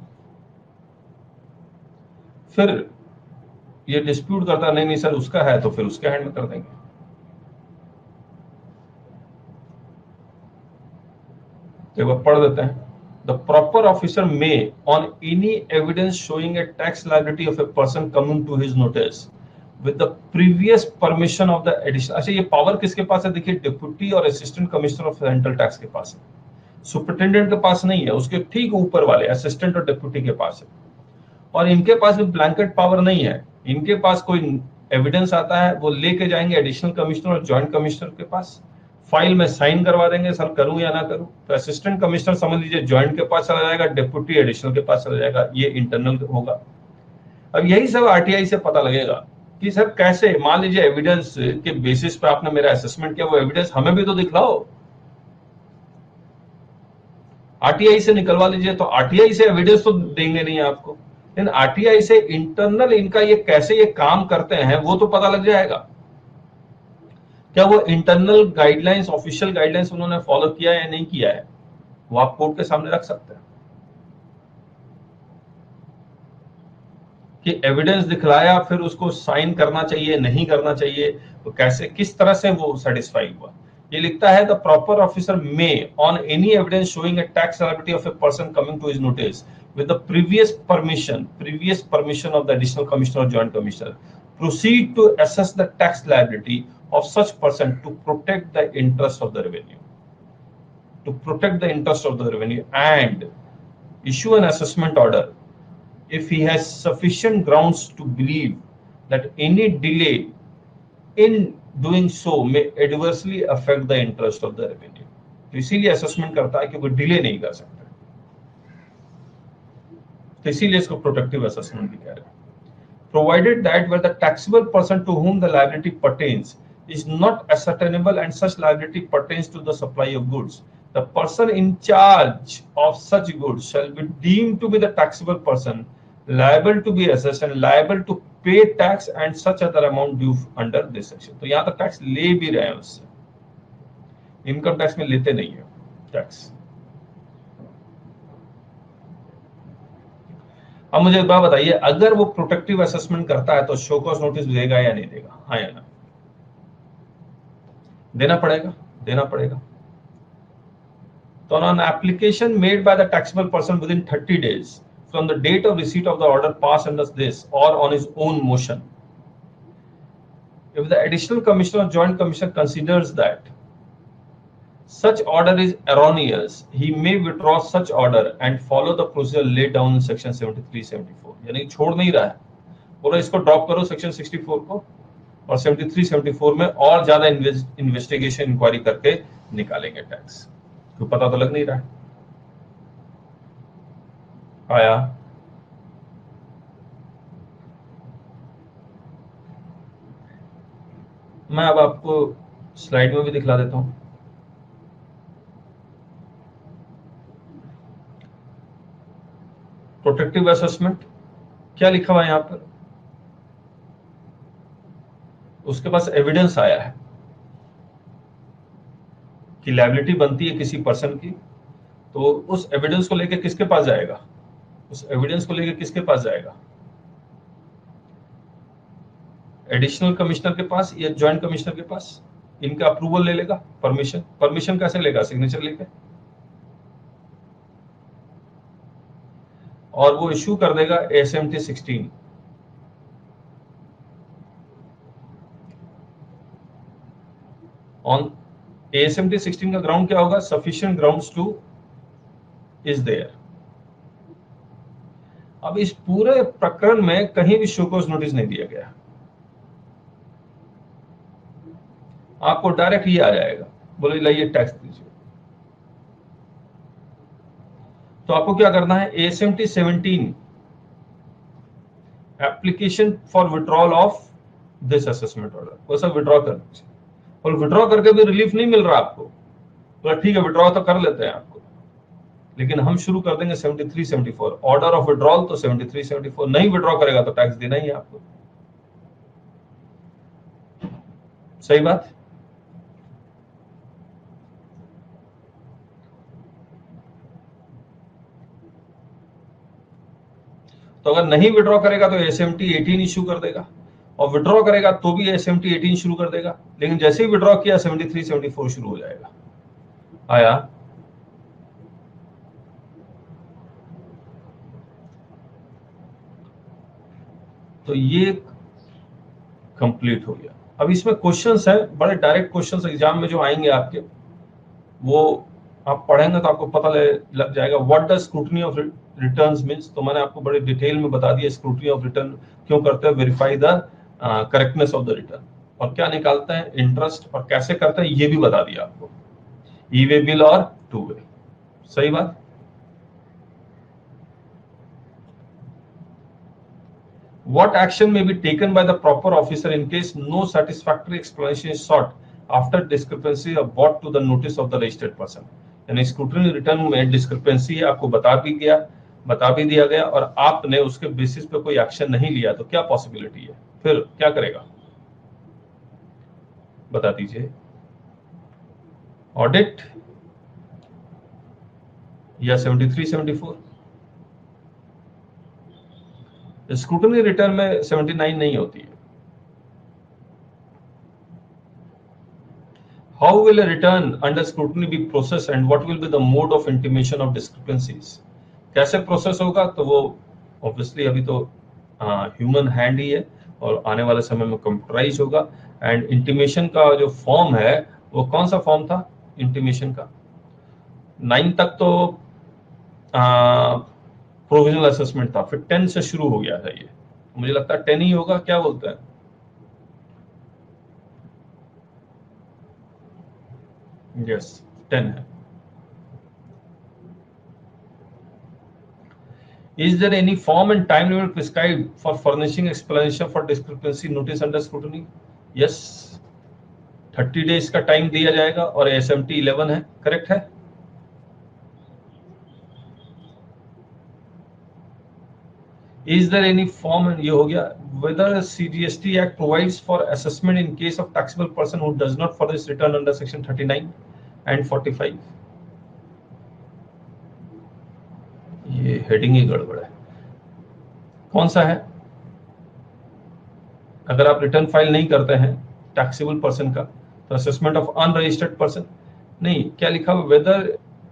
फिर ये डिस्प्यूट करता नहीं नहीं सर उसका है, तो फिर उसके हैंड में कर देंगे। एक बार पढ़ देते हैं। The proper officer may, on any evidence showing a tax liability of a person coming to his notice, with the previous permission of the additional। अच्छा, ये पावर किसके पास है? देखिए डिप्यूटी और assistant commissioner of central tax के पास है, superintendent के पास नहीं है, उसके ठीक ऊपर वाले असिस्टेंट और डिप्यूटी के पास है। और इनके पास भी ब्लैंकेट पावर नहीं है, इनके पास कोई एविडेंस आता है वो लेके जाएंगे एडिशनल कमिश्नर और ज्वाइंट कमिश्नर के पास, फाइल में साइन करवा देंगे, सर करूं या ना करूं। तो असिस्टेंट कमिश्नर समझ लीजिए ज्वाइंट के पास चला जाएगा, डिप्यूटी एडिशनल के पास चला जाएगा, ये इंटरनल होगा। अब यही सब आरटीआई से पता लगेगा कि सर कैसे, मान लीजिए एविडेंस के बेसिस पे आपने मेरा असेसमेंट किया, वो एविडेंस हमें भी तो दिखलाओ। आरटीआई से निकलवा लीजिए, तो आरटीआई से एविडेंस तो देंगे नहीं आपको, लेकिन आरटीआई से इंटरनल इनका ये कैसे ये काम करते हैं वो तो पता लग जाएगा। क्या वो इंटरनल गाइडलाइंस, ऑफिशियल गाइडलाइंस उन्होंने फॉलो किया है या नहीं किया है, वो आप कोर्ट के सामने रख सकते हैं कि एविडेंस दिखलाया, फिर उसको साइन करना चाहिए नहीं करना चाहिए, तो कैसे किस तरह से वो सेटिस्फाई हुआ। ये लिखता है the proper officer may on any evidence showing a tax liability of a person coming to his notice with the previous permission of the additional commissioner or joint commissioner proceed to assess the tax liability of such person to protect the interest of the revenue, and issue an assessment order if he has sufficient grounds to believe that any delay in doing so may adversely affect the interest of the revenue। तो इसीलिए assessment करता है कि वो delay नहीं कर सकता, तो इसीलिए इसको प्रोटेक्टिव असेसमेंट भी कह रहे हैं। Provided that where the taxable person to whom the liability pertains is not ascertainable and such liability pertains to the supply of goods, the person in charge of such goods shall be deemed to be the taxable person liable to be assessed and liable to pay tax and such other amount due under this section। तो यहाँ तक tax ले भी रहे हैं उससे, income tax में लेते नहीं है टैक्स। अब मुझे एक बात बताइए, अगर वो प्रोटेक्टिव असेसमेंट करता है तो शो कॉज नोटिस देगा या नहीं देगा? हाँ या ना? देना पड़ेगा, देना पड़ेगा। तो on application made by the taxable person with in 30 days from the date of receipt of the order passed under this or on his own motion, if the additional commissioner or joint commissioner considers that such order is erroneous, he may withdraw such order and follow the procedure laid down in section 73 74। यानी छोड़ नहीं रहा है, बोलो इसको drop करो section 64 को और 73 74 में और ज्यादा इन्वेस्टिगेशन इंक्वायरी करके निकालेंगे टैक्स, तो पता तो लग नहीं रहा है। आया? मैं अब आपको स्लाइड में भी दिखला देता हूं। प्रोटेक्टिव असेसमेंट क्या लिखा हुआ है यहां पर, उसके पास एविडेंस आया है कि लायबिलिटी बनती है किसी पर्सन की, तो उस एविडेंस को लेकर किसके पास जाएगा, उस एविडेंस को लेकर किसके पास जाएगा, एडिशनल कमिश्नर के पास या जॉइंट कमिश्नर के पास। इनका अप्रूवल ले लेगा, परमिशन कैसे लेगा, सिग्नेचर लेके, और वो इशू कर देगा ASMT 16। ऑन ASMT 16 का ग्राउंड क्या होगा, sufficient grounds to is there. अब इस पूरे प्रकरण में कहीं भी शोकॉज नोटिस नहीं दिया गया, आपको डायरेक्ट ये आ जाएगा, बोले लाइए टैक्स दीजिए। तो आपको क्या करना है, ASMT 17 application for withdrawal of this assessment order, वो सब विड्रॉ कर दीजिए। और विड्रॉ करके भी रिलीफ नहीं मिल रहा आपको, तो ठीक है विड्रॉ तो कर लेते हैं आपको, लेकिन हम शुरू कर देंगे 73 74 ऑर्डर ऑफ विड्रॉल, तो 73 74 नहीं विड्रॉ करेगा तो टैक्स देना ही है आपको। सही बात। तो अगर नहीं विड्रॉ करेगा तो ASMT 18 इश्यू कर देगा, और विड्रॉ करेगा तो भी ASMT 18 शुरू कर देगा, लेकिन जैसे ही विड्रॉ किया 73 74 शुरू हो जाएगा। आया? तो ये कंप्लीट हो गया। अब इसमें क्वेश्चंस है, बड़े डायरेक्ट क्वेश्चंस एग्जाम में जो आएंगे आपके, वो आप पढ़ेंगे तो आपको पता लग जाएगा। What does scrutiny of returns means, तो मैंने आपको बड़े डिटेल में बता दिया स्क्रूटनी ऑफ रिटर्न क्यों करते हैं, verify the correctness of the return, और क्या निकालते हैं इंटरेस्ट, और कैसे करते हैं ये भी बता दिया आपको, ई वे बिल और टू वे। सही बात। What action may be taken by the proper officer in case no satisfactory explanation is sought after discrepancy of brought to the notice of the registered person। यानी scrutiny return में discrepancy आपको बता भी दिया गया और आपने उसके बेसिस पे कोई एक्शन नहीं लिया, तो क्या पॉसिबिलिटी है, फिर क्या करेगा बता दीजिए। ऑडिट या 73 74। स्क्रूटनी रिटर्न में 79 नहीं होती है। How will a return under scrutiny be processed and what will be the mode of intimation of discrepancies? कैसे प्रोसेस होगा, तो वो ऑब्वियसली अभी तो ह्यूमन हैंड ही है और आने वाले समय में कंप्यूटराइज होगा। एंड इंटीमेशन का जो फॉर्म है वो कौन सा फॉर्म था इंटीमेशन का, 9 तक तो प्रोविजनल असेसमेंट था, फिर 10 से शुरू हो गया था ये, मुझे लगता है 10 ही होगा, क्या बोलते हैं। यस 10 है। Is there any form and time limit prescribed for furnishing explanation for discrepancy notice under scrutiny? Yes, 30 days का टाइम दिया जाएगा और ASMT 11 है, करेक्ट है। Is there any form, ये हो गया, whether CGST Act provides for assessment in case of taxable person who does not furnish return under section 39 and 45। ये हेडिंग ही गड़बड़ है, कौन सा है, अगर आप रिटर्न फाइल नहीं करते हैं टैक्सेबल पर्सन का, तो असेसमेंट ऑफ अनरजिस्टर्ड पर्सन नहीं, क्या लिखा हुआ, whether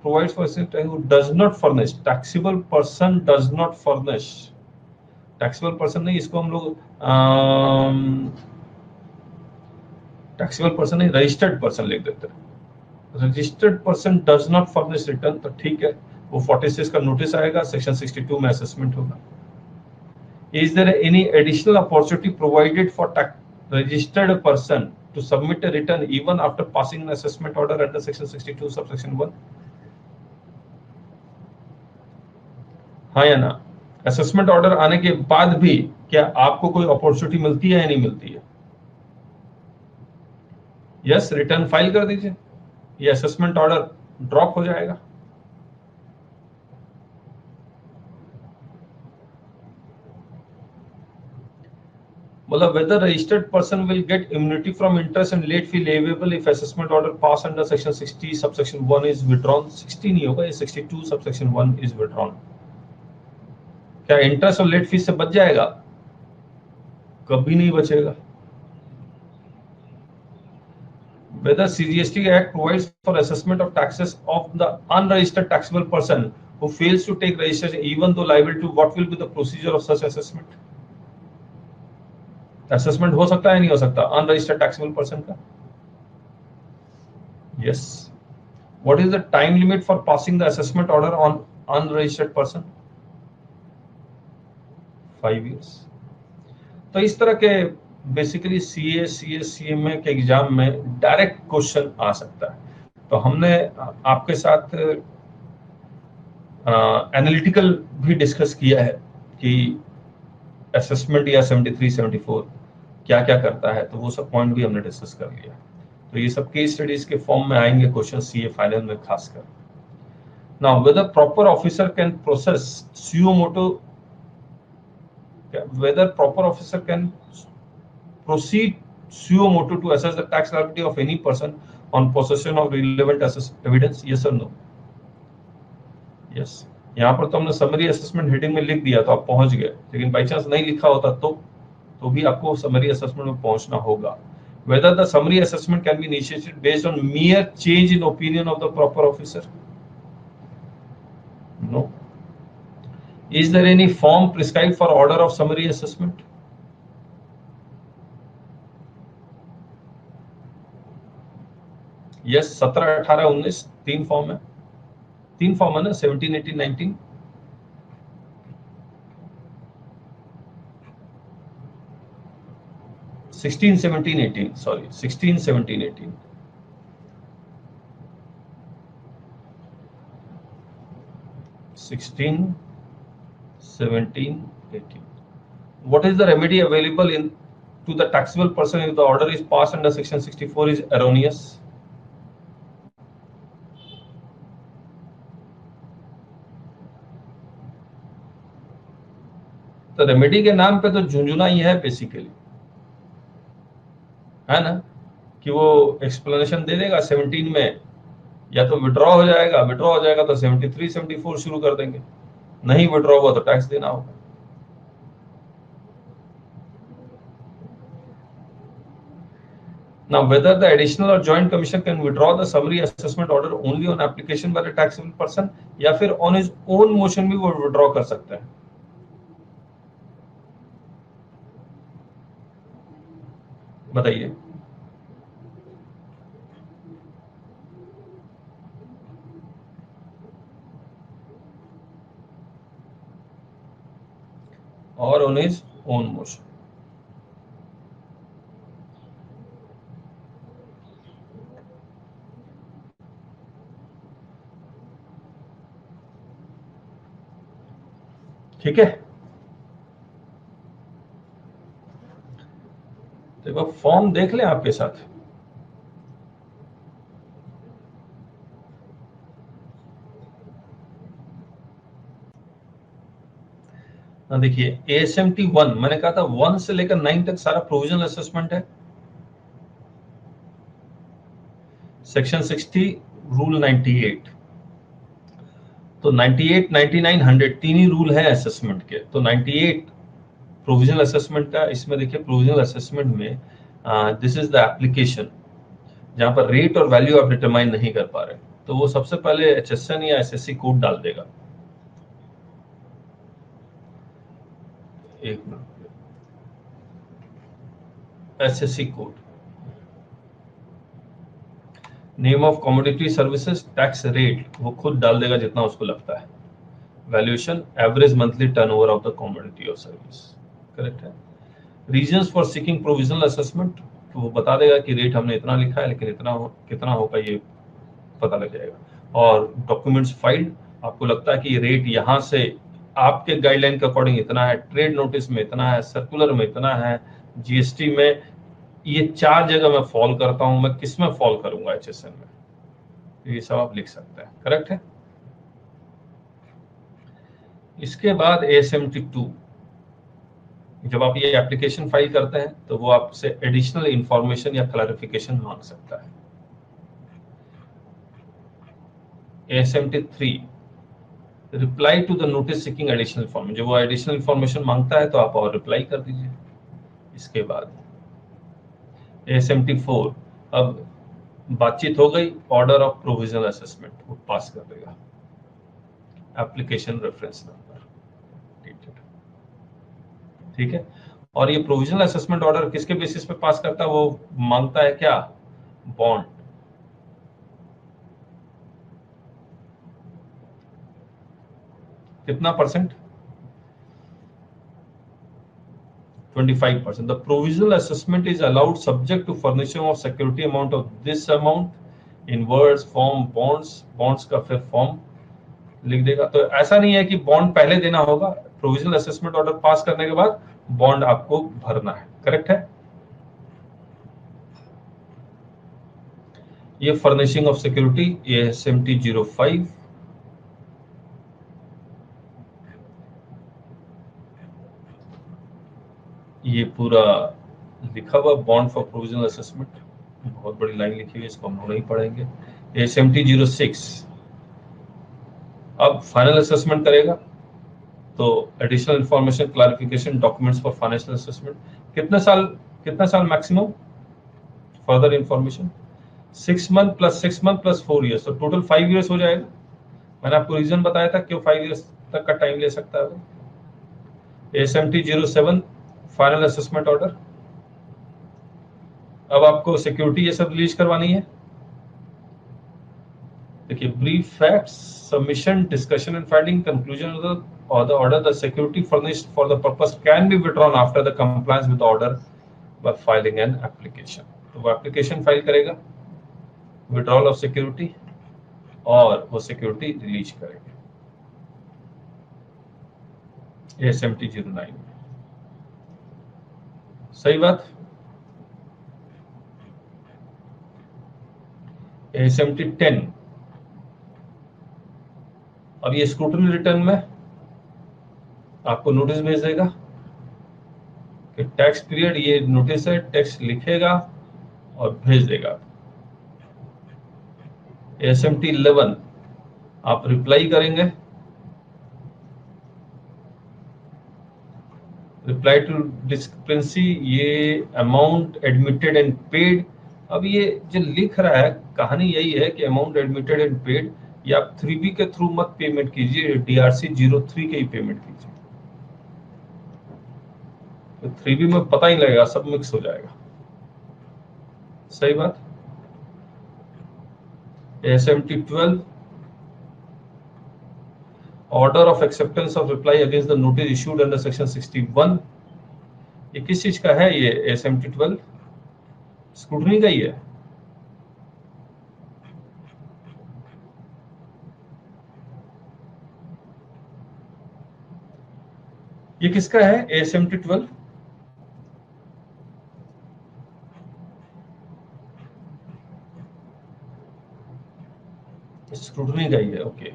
provides for who does not furnish, taxable person does not furnish, taxable person नहीं, इसको हम लोग टैक्सेबल पर्सन नहीं रजिस्टर्ड पर्सन लिख देते हैं। Registered person does not furnish return, तो ठीक है, वो 46 का नोटिस आएगा, सेक्शन 62 में असेसमेंट होगा। Is there any additional opportunity provided for registered person to submit a return even after passing an assessment order under section 62 subsection 1? हाँ या ना? असेसमेंट ऑर्डर आने के बाद भी क्या आपको कोई अपॉर्चुनिटी मिलती है या नहीं मिलती है? यस, रिटर्न फाइल कर दीजिए, ये असेसमेंट ऑर्डर ड्रॉप हो जाएगा। मतलब whether registered person will get immunity from interest and late fee waivable if assessment order pass under section 60 subsection 1 is withdrawn। 60 नहीं होगा, ये 62 subsection 1 is withdrawn। क्या इंटरेस्ट और लेट फीस से बच जाएगा? कभी नहीं बचेगा। Whether CGST Act provides for assessment of taxes of the unregistered taxable person who fails to take registration even though liable to, what will be the procedure of such assessment? Assessment हो सकता है नहीं हो सकता unregistered taxable person का? Yes. What is the time limit for passing the assessment order on unregistered person? 5 years। तो इस तरह के बेसिकली सीए, सीएस, सीएमए के एग्जाम में डायरेक्ट क्वेश्चन आ सकता है। तो हमने आपके साथ एनालिटिकल भी डिस्कस किया है कि असेसमेंट या 73, 74 क्या क्या करता है, तो वो सब पॉइंट भी हमने डिस्कस कर लिया। तो ये सब केस स्टडीज के फॉर्म में आएंगे क्वेश्चन सीए फाइनल में खासकर। Now whether proper officer can process suo motu, whether proper officer can proceed suo motu to assess the tax liability of any person on possession of relevant evidence? Yes or no? Yes। यहाँ पर तो हमने summary assessment heading में लिख दिया तो आप पहुंच गए, लेकिन बाई चांस नहीं लिखा होता तो भी आपको समरी असेसमेंट में पहुंचना होगा। Whether the summary assessment can be initiated based on mere change in opinion of the proper officer? No। Is there any form prescribed for order of summary assessment? Yes, 17, 18, 19 तीन form है, तीन form है ना, 17, 18, 19। Sixteen, 17, 18, sorry 16, 17, 18। What is the remedy available in to the taxable person if the order is passed under section 64 is erroneous? तो remedy के नाम पे तो झुंझुना ही है बेसिकली, है ना, कि वो एक्सप्लेनेशन दे देगा 17 में, या तो विड्रॉ हो जाएगा, विड्रॉ हो जाएगा तो 73, 74 शुरू कर देंगे, नहीं विड्रॉ हुआ तो टैक्स देना होगा। Now, whether the additional or joint commission can withdraw the summary assessment order only on application by the taxable person या फिर on his own motion भी वो withdraw कर सकता है? बताइए। और on his own motion। ठीक है, तो फॉर्म देख लें आपके साथ। ना देखिए, ASMT 1 मैंने कहा था 1 से लेकर 9 तक सारा प्रोविजनल असेसमेंट है। सेक्शन 60 रूल 98, तो 98, 99, 100 तीन ही रूल है असेसमेंट के। तो 98 प्रोविजनल असेसमेंट का, इसमें देखिए प्रोविजनल असेसमेंट में दिस इज द एप्लीकेशन जहां पर रेट और वैल्यू आप डिटरमाइन नहीं कर पा रहे, तो वो सबसे पहले HSN या SSC कोड डाल देगा। एक minute, SSC code name of commodity services, tax rate वो खुद डाल देगा जितना उसको लगता है। Valuation, average monthly turnover of the commodity और सर्विस, करेक्ट है। Reasons for seeking provisional assessment, तो वो बता देगा कि रेट हमने इतना लिखा है लेकिन कितना होगा ये पता लग जाएगा। और डॉक्यूमेंट्स फाइल्ड, आपको लगता है कि रेट यहाँ से आपके गाइडलाइन के अकॉर्डिंग इतना है, ट्रेड नोटिस में इतना है, सर्कुलर में इतना है, जीएसटी में ये 4 जगह मैं फॉल करता हूं, मैं किस में फॉल करूंगा HSN में, ये सब आप लिख सकते हैं, करेक्ट है। इसके बाद ASMT2, जब आप ये एप्लीकेशन फाइल करते हैं तो वो आपसे एडिशनल इंफॉर्मेशन या क्लैरिफिकेशन मांग सकता है। ASMT3, reply to the notice seeking additional information, जब वो एडिशनल इन्फॉर्मेशन मांगता है तो आप और रिप्लाई कर दीजिए। इसके बाद ASMT4, अब बातचीत हो गई, ऑर्डर ऑफ प्रोविजनल असेसमेंट वो पास कर देगा, एप्लीकेशन रेफरेंस नंबर, ठीक है। और ये प्रोविजनल असेसमेंट ऑर्डर किसके बेसिस पे पास करता है, वो मांगता है क्या, बॉन्ड। कितना percent, 25%. The provisional assessment is allowed subject to furnishing of security amount of this amount in words, form, bonds का फिर फॉर्म लिख देगा। तो ऐसा नहीं है कि बॉन्ड पहले देना होगा, प्रोविजनल असेसमेंट ऑर्डर पास करने के बाद बॉन्ड आपको भरना है, करेक्ट है। ये फर्निशिंग ऑफ सिक्योरिटी ASMT 05, ये पूरा लिखा हुआ बॉन्ड फॉर प्रोविजनल असेसमेंट, बहुत बड़ी लाइन लिखी हुई है, इसको हम नहीं पढ़ेंगे। ASMT 06, अब फाइनल असेसमेंट करेगा तो additional information clarification documents for financial assessment, कितना साल maximum further information, 6 month plus 6 month plus 4 years, तो टोटल 5 ईयर्स हो जाएगा। मैंने आपको रीजन बताया था क्यों 5 ईयर्स तक का टाइम ले सकता है वो। ASMT 07, फाइनल असेसमेंट ऑर्डर, अब आपको सिक्योरिटी ये सब रिलीज करवानी है। देखिए, brief facts, submission, discussion and finding, conclusion or the order, the security furnished for the purpose can be withdrawn after the compliance with the order by filing an application. तो वो application file करेगा, withdrawal of security, और वो security release करेगा ASMT 09 में। सही बात। ASMT 10, अब ये स्क्रूटनी रिटर्न में आपको नोटिस भेज देगा कि टैक्स पीरियड ये नोटिस है, टैक्स लिखेगा और भेज देगा। ASMT 11, आप रिप्लाई करेंगे, रिप्लाई टू डिस्क्रिपेंसी, ये अमाउंट एडमिटेड एंड पेड। अब ये जो लिख रहा है कहानी यही है कि अमाउंट एडमिटेड एंड पेड, ये आप 3B के थ्रू मत पेमेंट कीजिए, DRC 03 के ही पेमेंट कीजिए। तो 3B में पता ही लगेगा, सब मिक्स हो जाएगा। सही बात। ASMT 12, order of acceptance of reply against the notice issued under section 61, ये किस चीज का है, ये ASMT 12 स्क्रूटनी का ही है। ये किसका है ASMT 12, स्क्रूटनी का ही है, ओके।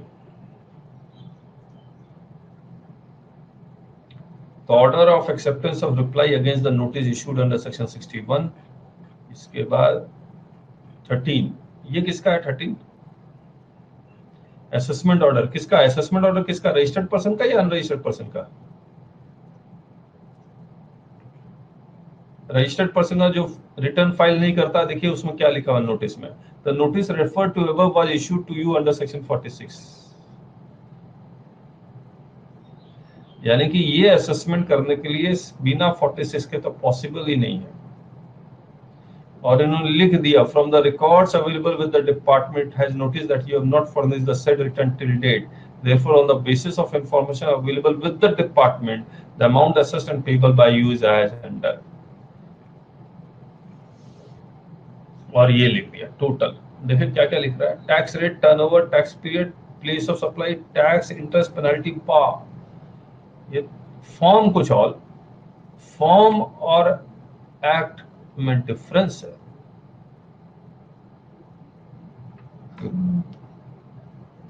तो order of acceptance of reply against the notice issued under section 61। इसके बाद 13, ये किसका है 13, असेसमेंट ऑर्डर किसका, असेसमेंट ऑर्डर किसका, रजिस्टर्ड पर्सन का या अनरजिस्टर्ड पर्सन का। रजिस्टर्ड पर्सन का जो रिटर्न फाइल नहीं करता, देखिए उसमें क्या लिखा हुआ नोटिस में, the notice referred to above was issued to you under section 46। यानी कि ये असेसमेंट करने के लिए बिना 46 के तो पॉसिबल ही नहीं है। और इन्होंने लिख दिया from the records available with the department has notice that you have not furnished the said return till date, therefore on the basis of information available with the department the amount assessed and payable by you is as under। और ये लिख दिया total. देखिए क्या क्या लिख रहा है, tax rate, turnover, tax period, place of supply, tax, interest, penalty, पा। ये फॉर्म कुछ और, फॉर्म और एक्ट में डिफरेंस है।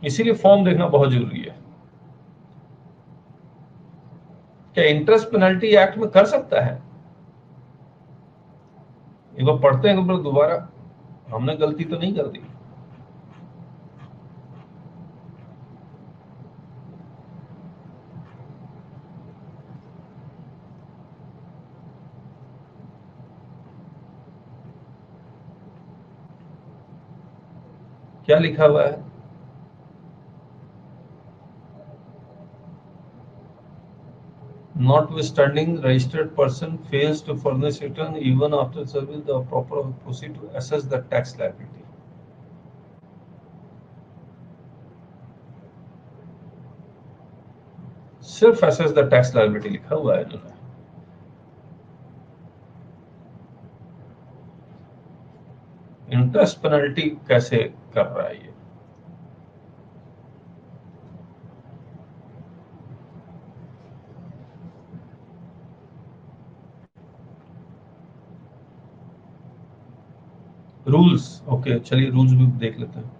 इसीलिए फॉर्म देखना बहुत जरूरी है। क्या इंटरेस्ट पेनल्टी एक्ट में कर सकता है? एक बार पढ़ते हैं दोबारा, हमने गलती तो नहीं कर दी। क्या लिखा हुआ है? Notwithstanding, registered person fails to furnish return even after service the proper proceed to assess the tax liability। सिर्फ assess the tax liability लिखा हुआ है इन्होंने। इंटरेस्ट पेनल्टी कैसे कर रहा है ये? रूल्स, ओके चलिए रूल्स भी देख लेते हैं।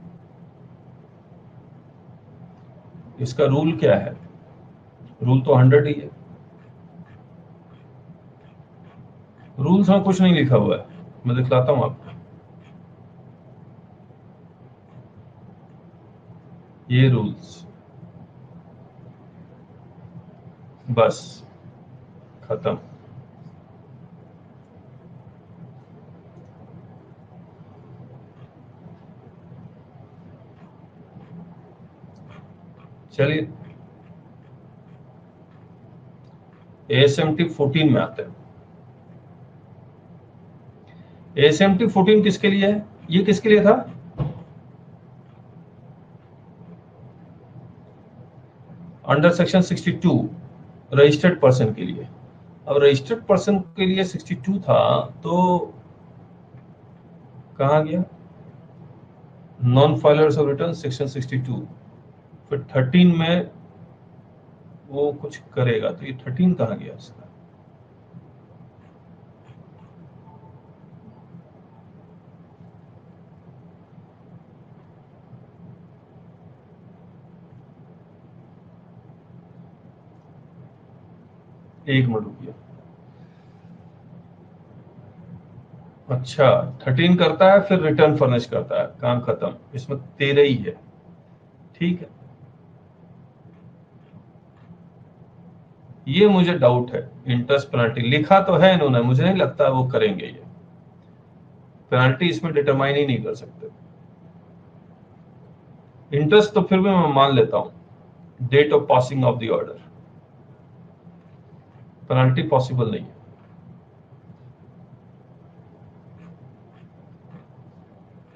इसका रूल क्या है? रूल तो 100 ही है। रूल्स में कुछ नहीं लिखा हुआ है, मैं दिखलाता हूं आपको। ये रूल्स, बस खत्म। चलिए ASMT 14 में आते हैं। ASMT 14 किसके लिए है? ये किसके लिए था? अंडर सेक्शन 62 रजिस्टर्ड पर्सन के लिए। अब रजिस्टर्ड पर्सन के लिए 62 था, तो कहाँ गया? Non filers of return section 62, फिर 13 में वो कुछ करेगा, तो ये 13 कहाँ गया इसका? एक मिनट रुकिए। अच्छा 13 करता है, फिर रिटर्न फर्निश करता है, काम खत्म। इसमें 13 ही है, ठीक है। ये मुझे डाउट है, इंटरेस्ट पेनल्टी लिखा तो है इन्होंने, मुझे नहीं लगता वो करेंगे। ये पेनल्टी इसमें डिटरमाइन ही नहीं कर सकते। इंटरेस्ट तो फिर भी मैं मान लेता हूं, date of passing of the order. Penalty possible नहीं है।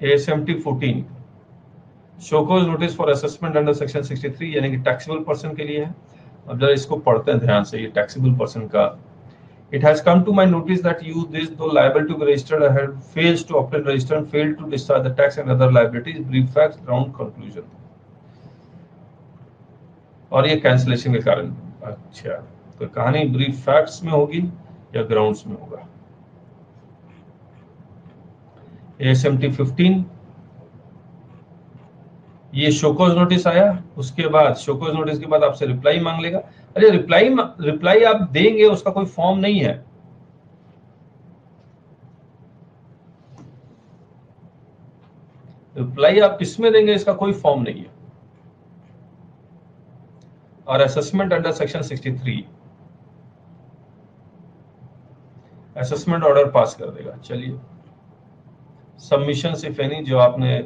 ASMT 14 show cause notice for assessment under section 63, यानी कि टैक्सेबल पर्सन के लिए है। अब जरा इसको पढ़ते हैं ध्यान से, ये टैक्सेबल पर्सन का। It has come to my notice that you, this though liable to be registered ahead, fails to obtain register and failed to discharge the tax and other liabilities, brief facts, ground conclusion। और ये cancellation के कारण। अच्छा, तो कहानी brief facts में होगी या ग्राउंड्स में होगा? ASMT 15 ये शोकोज नोटिस आया, उसके बाद शोकोज नोटिस के बाद आपसे रिप्लाई मांग लेगा। अरे रिप्लाई आप देंगे, उसका कोई फॉर्म नहीं है। रिप्लाई आप किसमें देंगे, इसका कोई फॉर्म नहीं है। और assessment under section 63 assessment order pass कर देगा। चलिए सबमिशन इफ एनी, जो आपने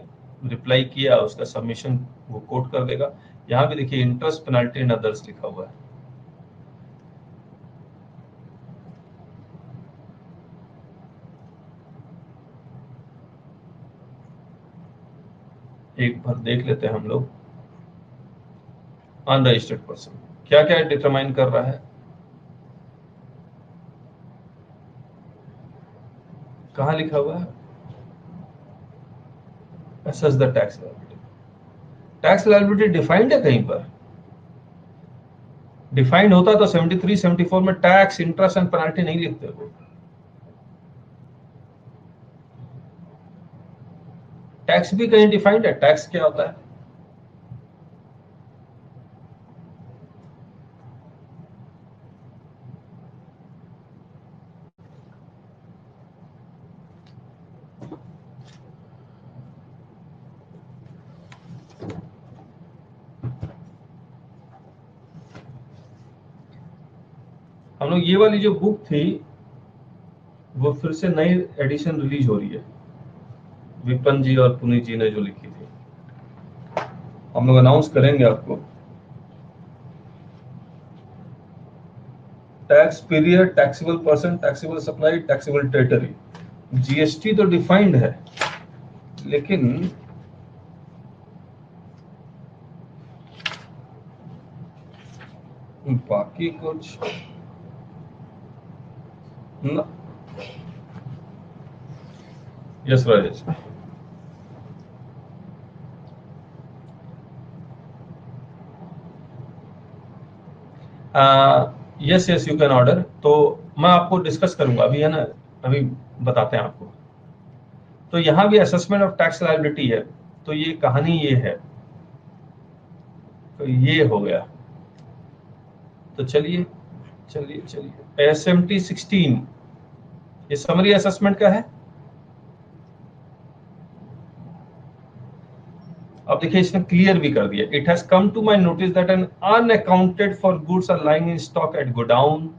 रिप्लाई किया उसका सबमिशन वो कोट कर देगा। यहाँ पे देखिए इंटरेस्ट पेनल्टी एंड अदर्स लिखा हुआ है। एक बार देख लेते हैं हम लोग। अनरजिस्टर्ड पर्सन क्या क्या डिटरमाइन कर रहा है, कहाँ लिखा हुआ है? Assess the tax liability. Tax liability defined है कहीं पर? डिफाइंड होता तो 73 74 में टैक्स इंटरेस्ट एंड पेनल्टी नहीं लिखते वो। टैक्स भी कहीं डिफाइंड है? टैक्स क्या होता है? हम लोग ये वाली जो बुक थी वो फिर से नई एडिशन रिलीज हो रही है, विपन जी और पुनीत जी ने जो लिखी थी, हम लोग अनाउंस करेंगे आपको। Tax period, taxable person, taxable supply, taxable territory. GST तो डिफाइंड है, लेकिन बाकी कुछ न। Yes Rajesh. Yes yes you can order. तो मैं आपको डिस्कस करूंगा अभी, है ना, अभी बताते हैं आपको। तो यहाँ भी असेसमेंट ऑफ टैक्स लायबिलिटी है, तो ये कहानी ये है, तो ये हो गया। तो चलिए चलिए चलिए, SMT 16 ये समरी असेसमेंट का है। अब देखिए इसने क्लियर भी कर दिया, it has come to my notice that an unaccounted for goods are lying in stock at godown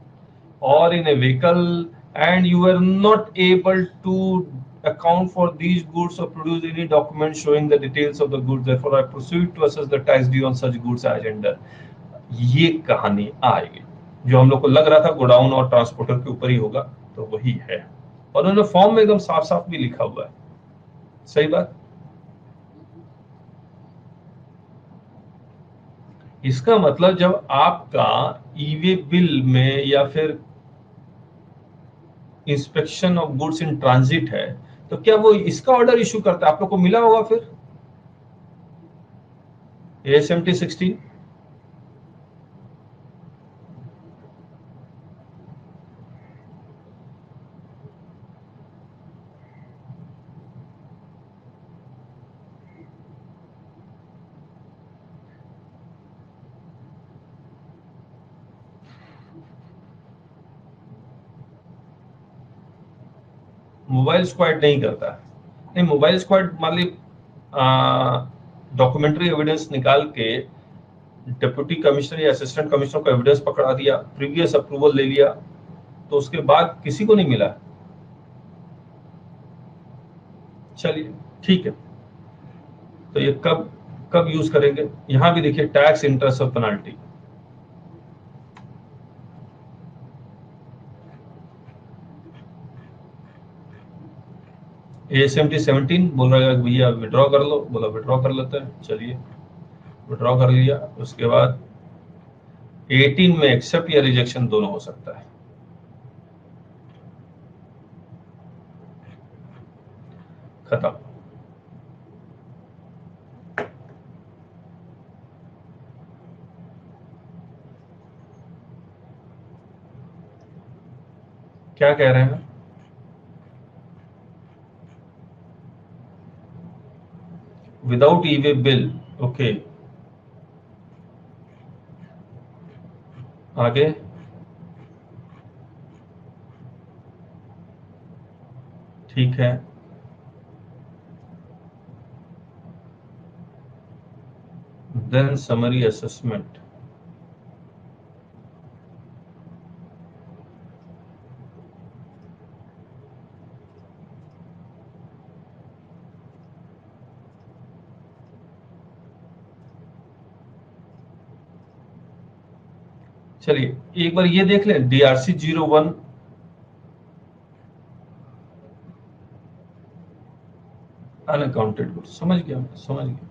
or in a vehicle and you are not able to account for these goods or produce any document showing the details of the goods, therefore I proceed to assess the tax due on such goods as under। ये कहानी आएगी, जो हम लोग को लग रहा था गोडाउन और ट्रांसपोर्टर के ऊपर ही होगा, तो वही है। और उन्होंने फॉर्म में एकदम साफ साफ भी लिखा हुआ है। सही बात। इसका मतलब जब आपका ईवे बिल में या फिर inspection of goods in transit है, तो क्या वो इसका ऑर्डर इशू करता है? आप लोग को मिला होगा फिर ASMT 16। मोबाइल स्क्वाड नहीं करता। नहीं, मोबाइल स्क्वाड मान ली डॉक्यूमेंट्री एविडेंस निकाल के डिप्टी कमिश्नर या असिस्टेंट कमिश्नर को एविडेंस पकड़ा दिया, प्रीवियस अप्रूवल ले लिया, तो उसके बाद किसी को नहीं मिला। चलिए ठीक है। तो ये कब कब यूज करेंगे? यहां भी देखिए टैक्स इंटरेस्ट और पेनाल्टी। ASMT 17 बोल रहा है भैया विड्रॉ कर लो, बोला विड्रॉ कर लेते हैं। चलिए विड्रॉ कर लिया। उसके बाद 18 में एक्सेप्ट या रिजेक्शन दोनों हो सकता है। खत्म। क्या कह रहे हैं? Without e-way bill. ओके, आगे। ठीक है। Then summary assessment. चलिए एक बार ये देख लें, DRC 01। अनअकाउंटेड गुड्स, समझ गया, समझ गया।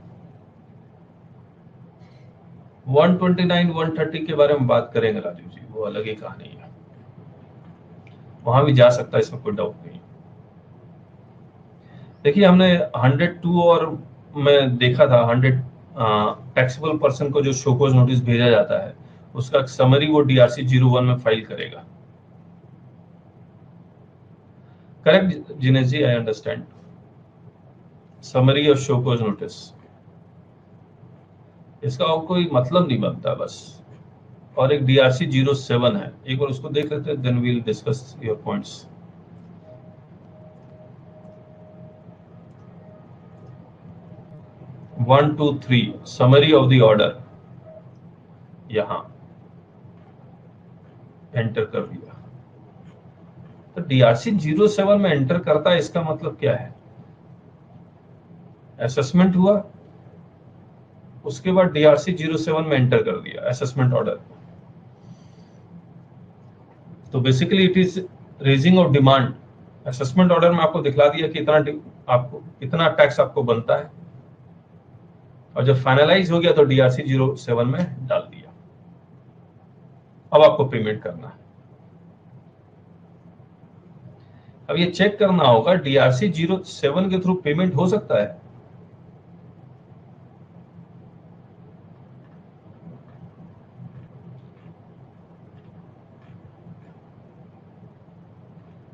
129 130 के बारे में बात करेंगे राजू जी, वो अलग ही कहानी है, वहां भी जा सकता है, इसमें कोई डाउट नहीं। देखिए हमने 102 और मैं देखा था 100 टैक्सेबल पर्सन को जो शोकोज नोटिस भेजा जाता है उसका समरी वो DRC 01 में फाइल करेगा। Correct Jinesh ji, I understand. Summary of show cause notice, इसका कोई मतलब नहीं बनता बस। और एक DRC 07 है, एक बार उसको देख लेते हैं, then we will discuss your points. One two three summary of the order यहां एंटर कर दिया, तो DRC 07 में एंटर करता है, इसका मतलब क्या है? असेसमेंट हुआ, उसके बाद DRC 07 में एंटर कर दिया असेसमेंट ऑर्डर। तो basically it is raising of demand. Assessment order में आपको दिखला दिया कि इतना टैक्स आपको बनता है, और जब फाइनलाइज हो गया तो DRC 07 में डाल दिया। अब आपको पेमेंट करना है। अब ये चेक करना होगा DRC 07 के थ्रू पेमेंट हो सकता है।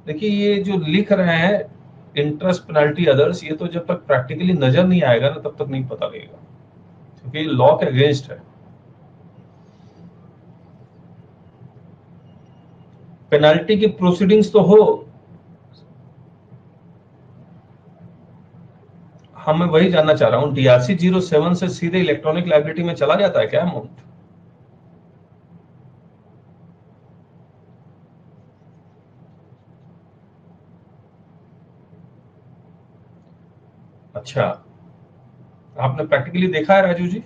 देखिए ये जो लिख रहे हैं इंटरेस्ट पेनल्टी अदर्स, ये तो जब तक प्रैक्टिकली नजर नहीं आएगा ना तब तक नहीं पता लगेगा, क्योंकि लॉ के अगेंस्ट है। पेनल्टी की प्रोसीडिंग्स तो हो, मैं वही जानना चाह रहा हूं, DRC 07 से सीधे इलेक्ट्रॉनिक लाइबिलिटी में चला जाता है क्या अमाउंट? अच्छा, आपने प्रैक्टिकली देखा है राजू जी?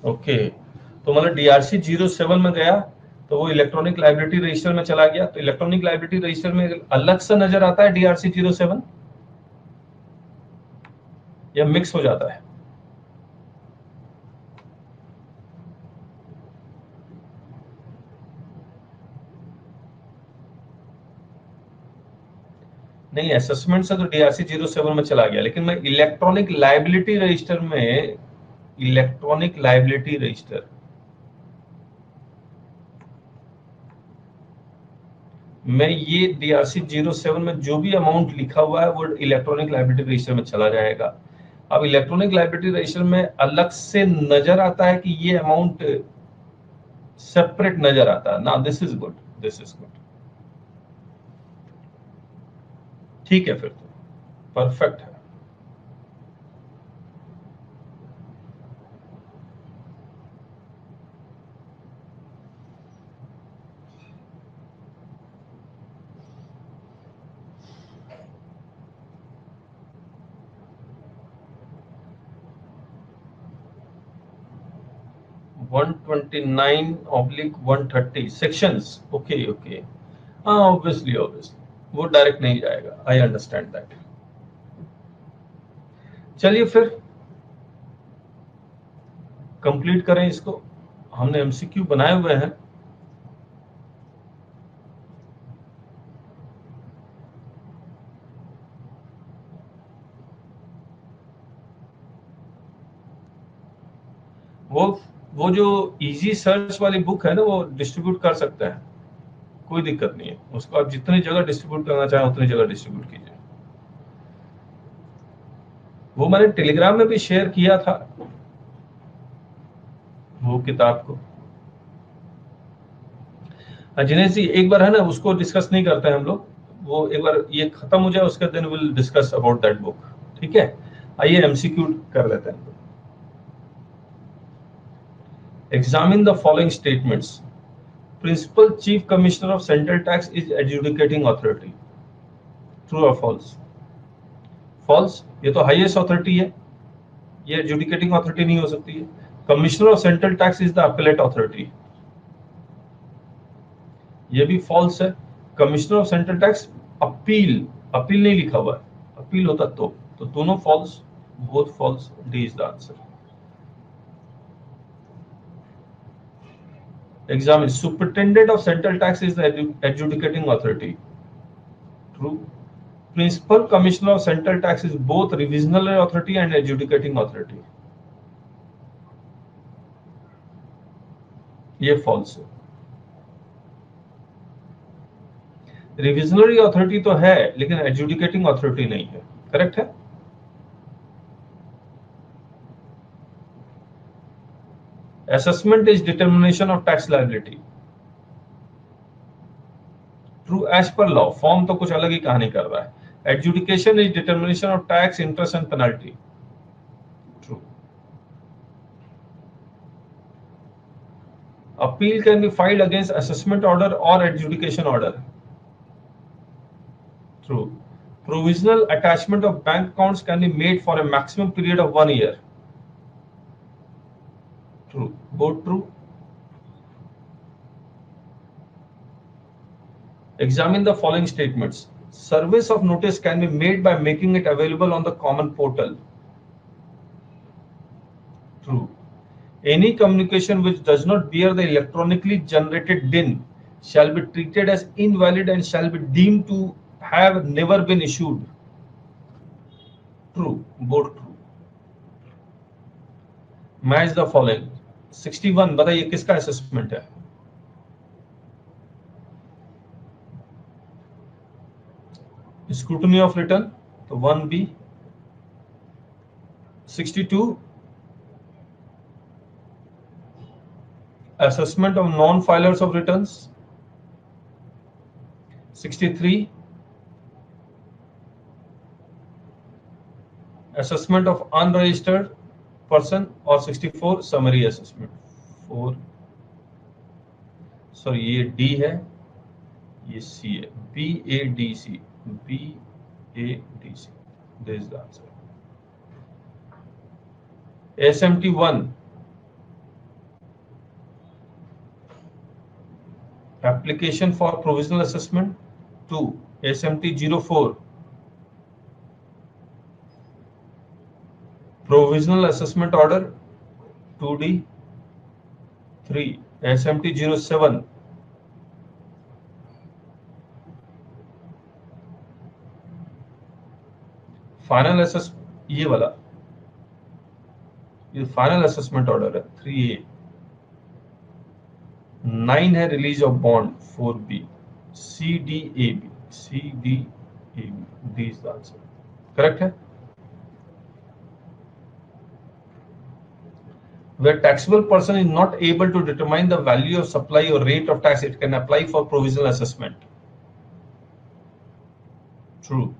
ओके, तो मतलब DRC 07 में गया तो वो इलेक्ट्रॉनिक लाइबिलिटी रजिस्टर में चला गया, तो इलेक्ट्रॉनिक लाइबिलिटी रजिस्टर में अलग से नजर आता है DRC 07 या मिक्स हो जाता है? नहीं, असेसमेंट से तो DRC 07 में चला गया, लेकिन मैं इलेक्ट्रॉनिक लाइबिलिटी रजिस्टर में, इलेक्ट्रॉनिक लाइबिलिटी रजिस्टर में ये DRC 07 में जो भी अमाउंट लिखा हुआ है वो इलेक्ट्रॉनिक लाइबिलिटी रजिस्टर में चला जाएगा। अब इलेक्ट्रॉनिक लाइबिलिटी रजिस्टर में अलग से नजर आता है कि ये अमाउंट सेपरेट नजर आता है ना। This is good, this is good, ठीक है, फिर तो परफेक्ट है। वन 129/130 सेक्शंस, ओके ओके, हाँ ऑब्वियसली ऑब्वियसली वो डायरेक्ट नहीं जाएगा, आई अंडरस्टैंड दैट। चलिए फिर कंप्लीट करें इसको, हमने MCQ बनाए हुए हैं। वो जो इजी सर्च वाली बुक है ना, वो डिस्ट्रीब्यूट कर सकते हैं, कोई दिक्कत नहीं है, उसको आप जितनी जगह डिस्ट्रीब्यूट करना चाहें उतनी जगह डिस्ट्रीब्यूट कीजिए। वो मैंने टेलीग्राम में भी शेयर किया था वो किताब को। जिनेश जी एक बार है ना उसको डिस्कस नहीं करते हैं हम लोग, वो एक बार ये खत्म हो जाए उसके दिन will discuss about that book, ठीक है? आइए MCQ कर लेते हैं। Examine the following statements. Principal chief commissioner of central tax is adjudicating authority, true और फॉल्स? फॉल्स, ये तो हाईएस्ट अथॉरिटी है, ये एडजुडिकेटिंग अथॉरिटी नहीं हो सकती है। Commissioner of central tax is the appellate authority, ये भी फॉल्स है। Commissioner of central tax appeal, appeal नहीं लिखा हुआ है, अपील होता तो दोनों false, both false, D is the answer. Exam is superintendent of central tax is the adjudicating authority. True. Principal commissioner of central tax is both revisional authority and adjudicating authority. ये false है. Revisionary authority तो है लेकिन adjudicating authority नहीं है. Correct है. Assessment is determination of tax liability. True as per law. Form तो कुछ अलग ही कहानी कर रहा है. Adjudication is determination of tax, interest and penalty. True. Appeal can be filed against assessment order or adjudication order. True. Provisional attachment of bank accounts can be made for a maximum period of 1 year. True. Both true. Examine the following statements. Service of notice can be made by making it available on the common portal. True. Any communication which does not bear the electronically generated DIN shall be treated as invalid and shall be deemed to have never been issued. True. Both true. Match the following. 61 बताइए किसका assessment है. Scrutiny of return तो 1B. 62 assessment of non-filers of returns. 63 assessment of unregistered person or 64 summary assessment. 4 sorry ये D है, ये C है. BADC. BADC. This is the answer. SMT 1 application for provisional assessment. 2 SMT 04 provisional assessment order. 2D. 3 SMT 07 final assess, ये वाला ये final assessment order है. 3A. 9 है release of bond. 4B. CDAB. CDAB. D is the answer. Correct है. Where taxable person is not able to determine the value of supply or rate of tax, it can apply for provisional assessment. True.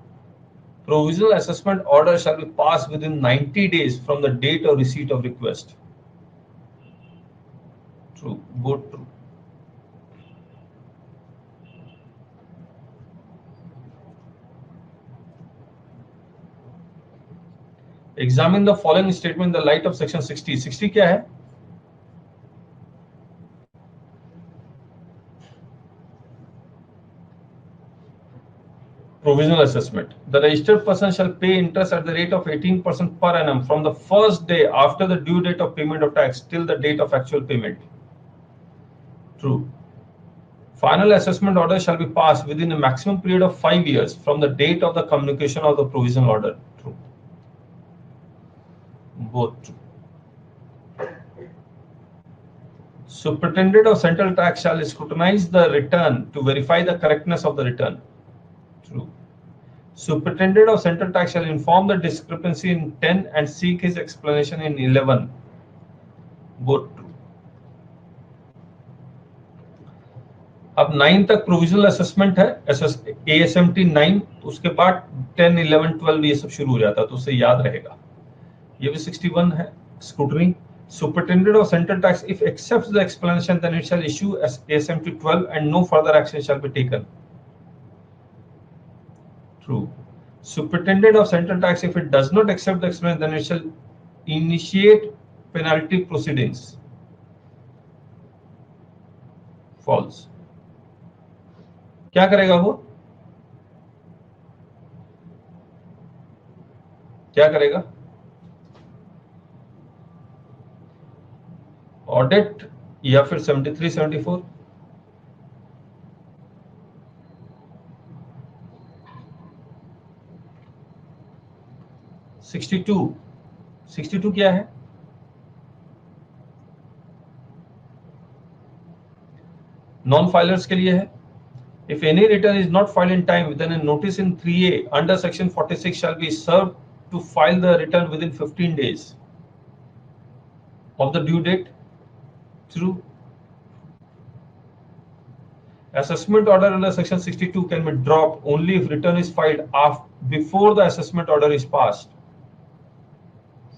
Provisional assessment order shall be passed within 90 days from the date of receipt of request. True. Both true. Examine the following statement in the light of section 60. 60 क्या है? Provisional assessment. The registered person shall pay interest at the rate of 18% per annum from the first day after the due date of payment of tax till the date of actual payment. True. Final assessment order shall be passed within a maximum period of 5 years from the date of the communication of the provisional order. True. Both true. Superintendent of central tax shall scrutinize the return to verify the correctness of the return. True. Superintendent of central tax shall inform the discrepancy in 10 and seek his explanation in 11. Both true. अब 9 तक provisional assessment है. ASMT 9, उसके बाद 10, 11, 12 ये सब शुरू हो जाता है, तो उससे याद रहेगा. ये भी 61 है. Scrutiny. Superintendent of central tax if accepts the explanation then it shall issue as ASMT 12 and no further action shall be taken. True. Superintendent of central tax if it does not accept the explanation then it shall initiate penalty proceedings. False. क्या करेगा वो, क्या करेगा? Audit या फिर 73 74? 62 क्या है? Non filers के लिए है। If any return is not filed in time, then a notice in 3A under section 46 shall be served to file the return within 15 days of the due date. True. Assessment order under section 62 can be dropped only if return is filed before the assessment order is passed.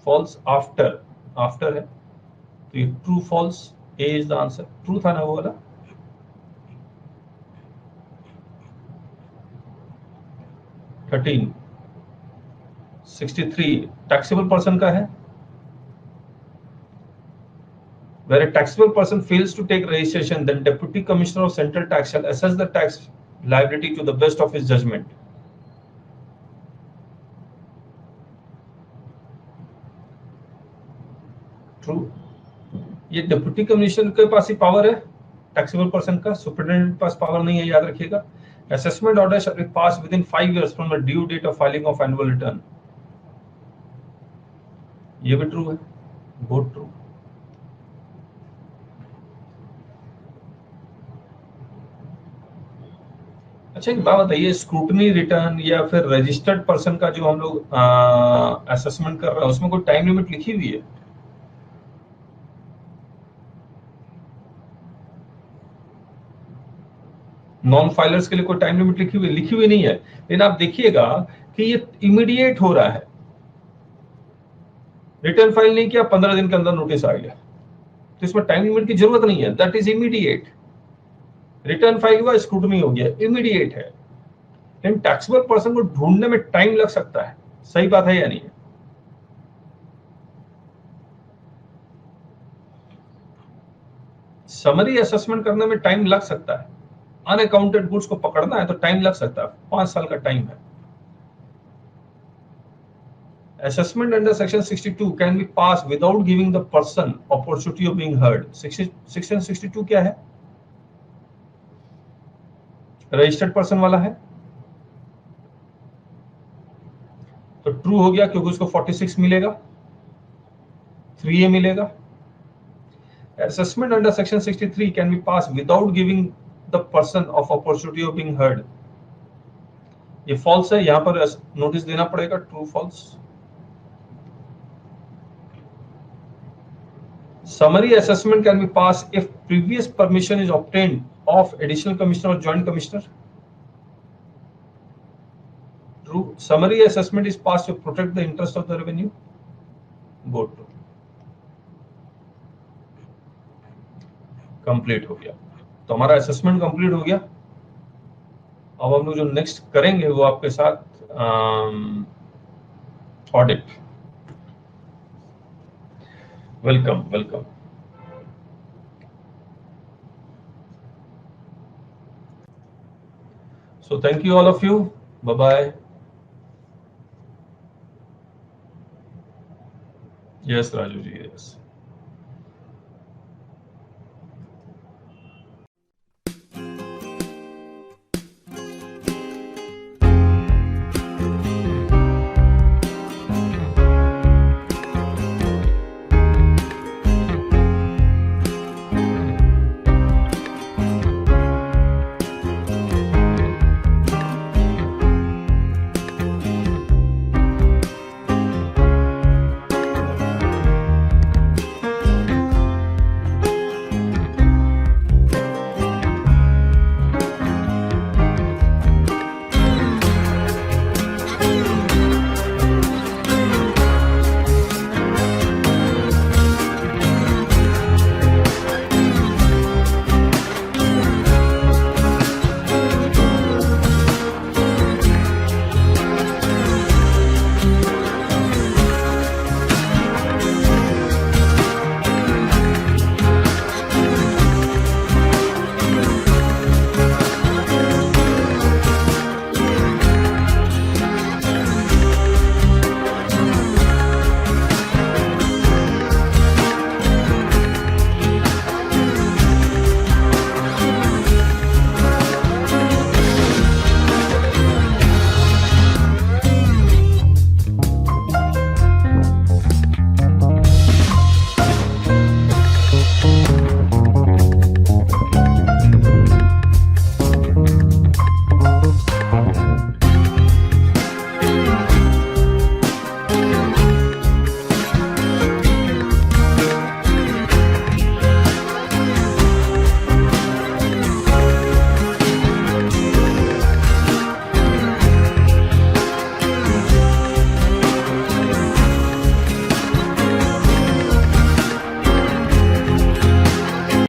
False. After है तो ये true false. A is the answer. True था ना वो वाला? Thirteen 63 taxable person का है। Where a taxable person fails to take registration, then Deputy Commissioner of Central Tax shall assess the tax liability to the best of his judgment. True. ये deputy commissioner के पास ही power है taxable person का, superintendent के पास power नहीं है, याद रखिएगा। Assessment order shall be pass within 5 years from the due date of filing of annual return. ये भी ट्रू है, बोथ ट्रू। अच्छा एक बात बताइए, स्क्रूटनी रिटर्न या फिर रजिस्टर्ड पर्सन का जो हम लोग असेसमेंट कर रहे हैं उसमें कोई टाइम लिमिट लिखी हुई है? नॉन फाइलर्स के लिए कोई टाइम लिमिट लिखी हुई नहीं है, लेकिन आप देखिएगा कि ये इमीडिएट हो रहा है। रिटर्न फाइल नहीं किया, 15 दिन के अंदर नोटिस आ गया, तो इसमें टाइम लिमिट की जरूरत नहीं है, that is immediate. Return file हुआ, स्क्रूटनी हो गया, इमीडिएट है। लेकिन टैक्सेबल पर्सन को ढूंढने में टाइम लग सकता है, सही बात है या नहीं? समरी असेसमेंट करने में टाइम लग सकता है, अनअकाउंटेड गुड्स को पकड़ना है तो टाइम लग सकता है, 5 साल का टाइम है। Assessment under section 62 can be passed without giving the person opportunity of being heard. Section 62 क्या है? रजिस्टर्ड पर्सन वाला है, तो ट्रू हो गया क्योंकि उसको 46 मिलेगा, 3A मिलेगा। Assessment under section 63 can be passed without giving the person of opportunity of being heard. ये फॉल्स है, यहां पर नोटिस देना पड़ेगा, true false. Summary assessment can be passed if previous permission is obtained of additional commissioner or joint commissioner. True. Summary assessment is passed to protect the interest of the revenue. Both true. Complete हो गया, तो हमारा assessment complete हो गया। अब हम लोग जो नेक्स्ट करेंगे वो आपके साथ audit. Welcome welcome. So thank you all of you. Bye bye. Yes, Raju ji. Yes.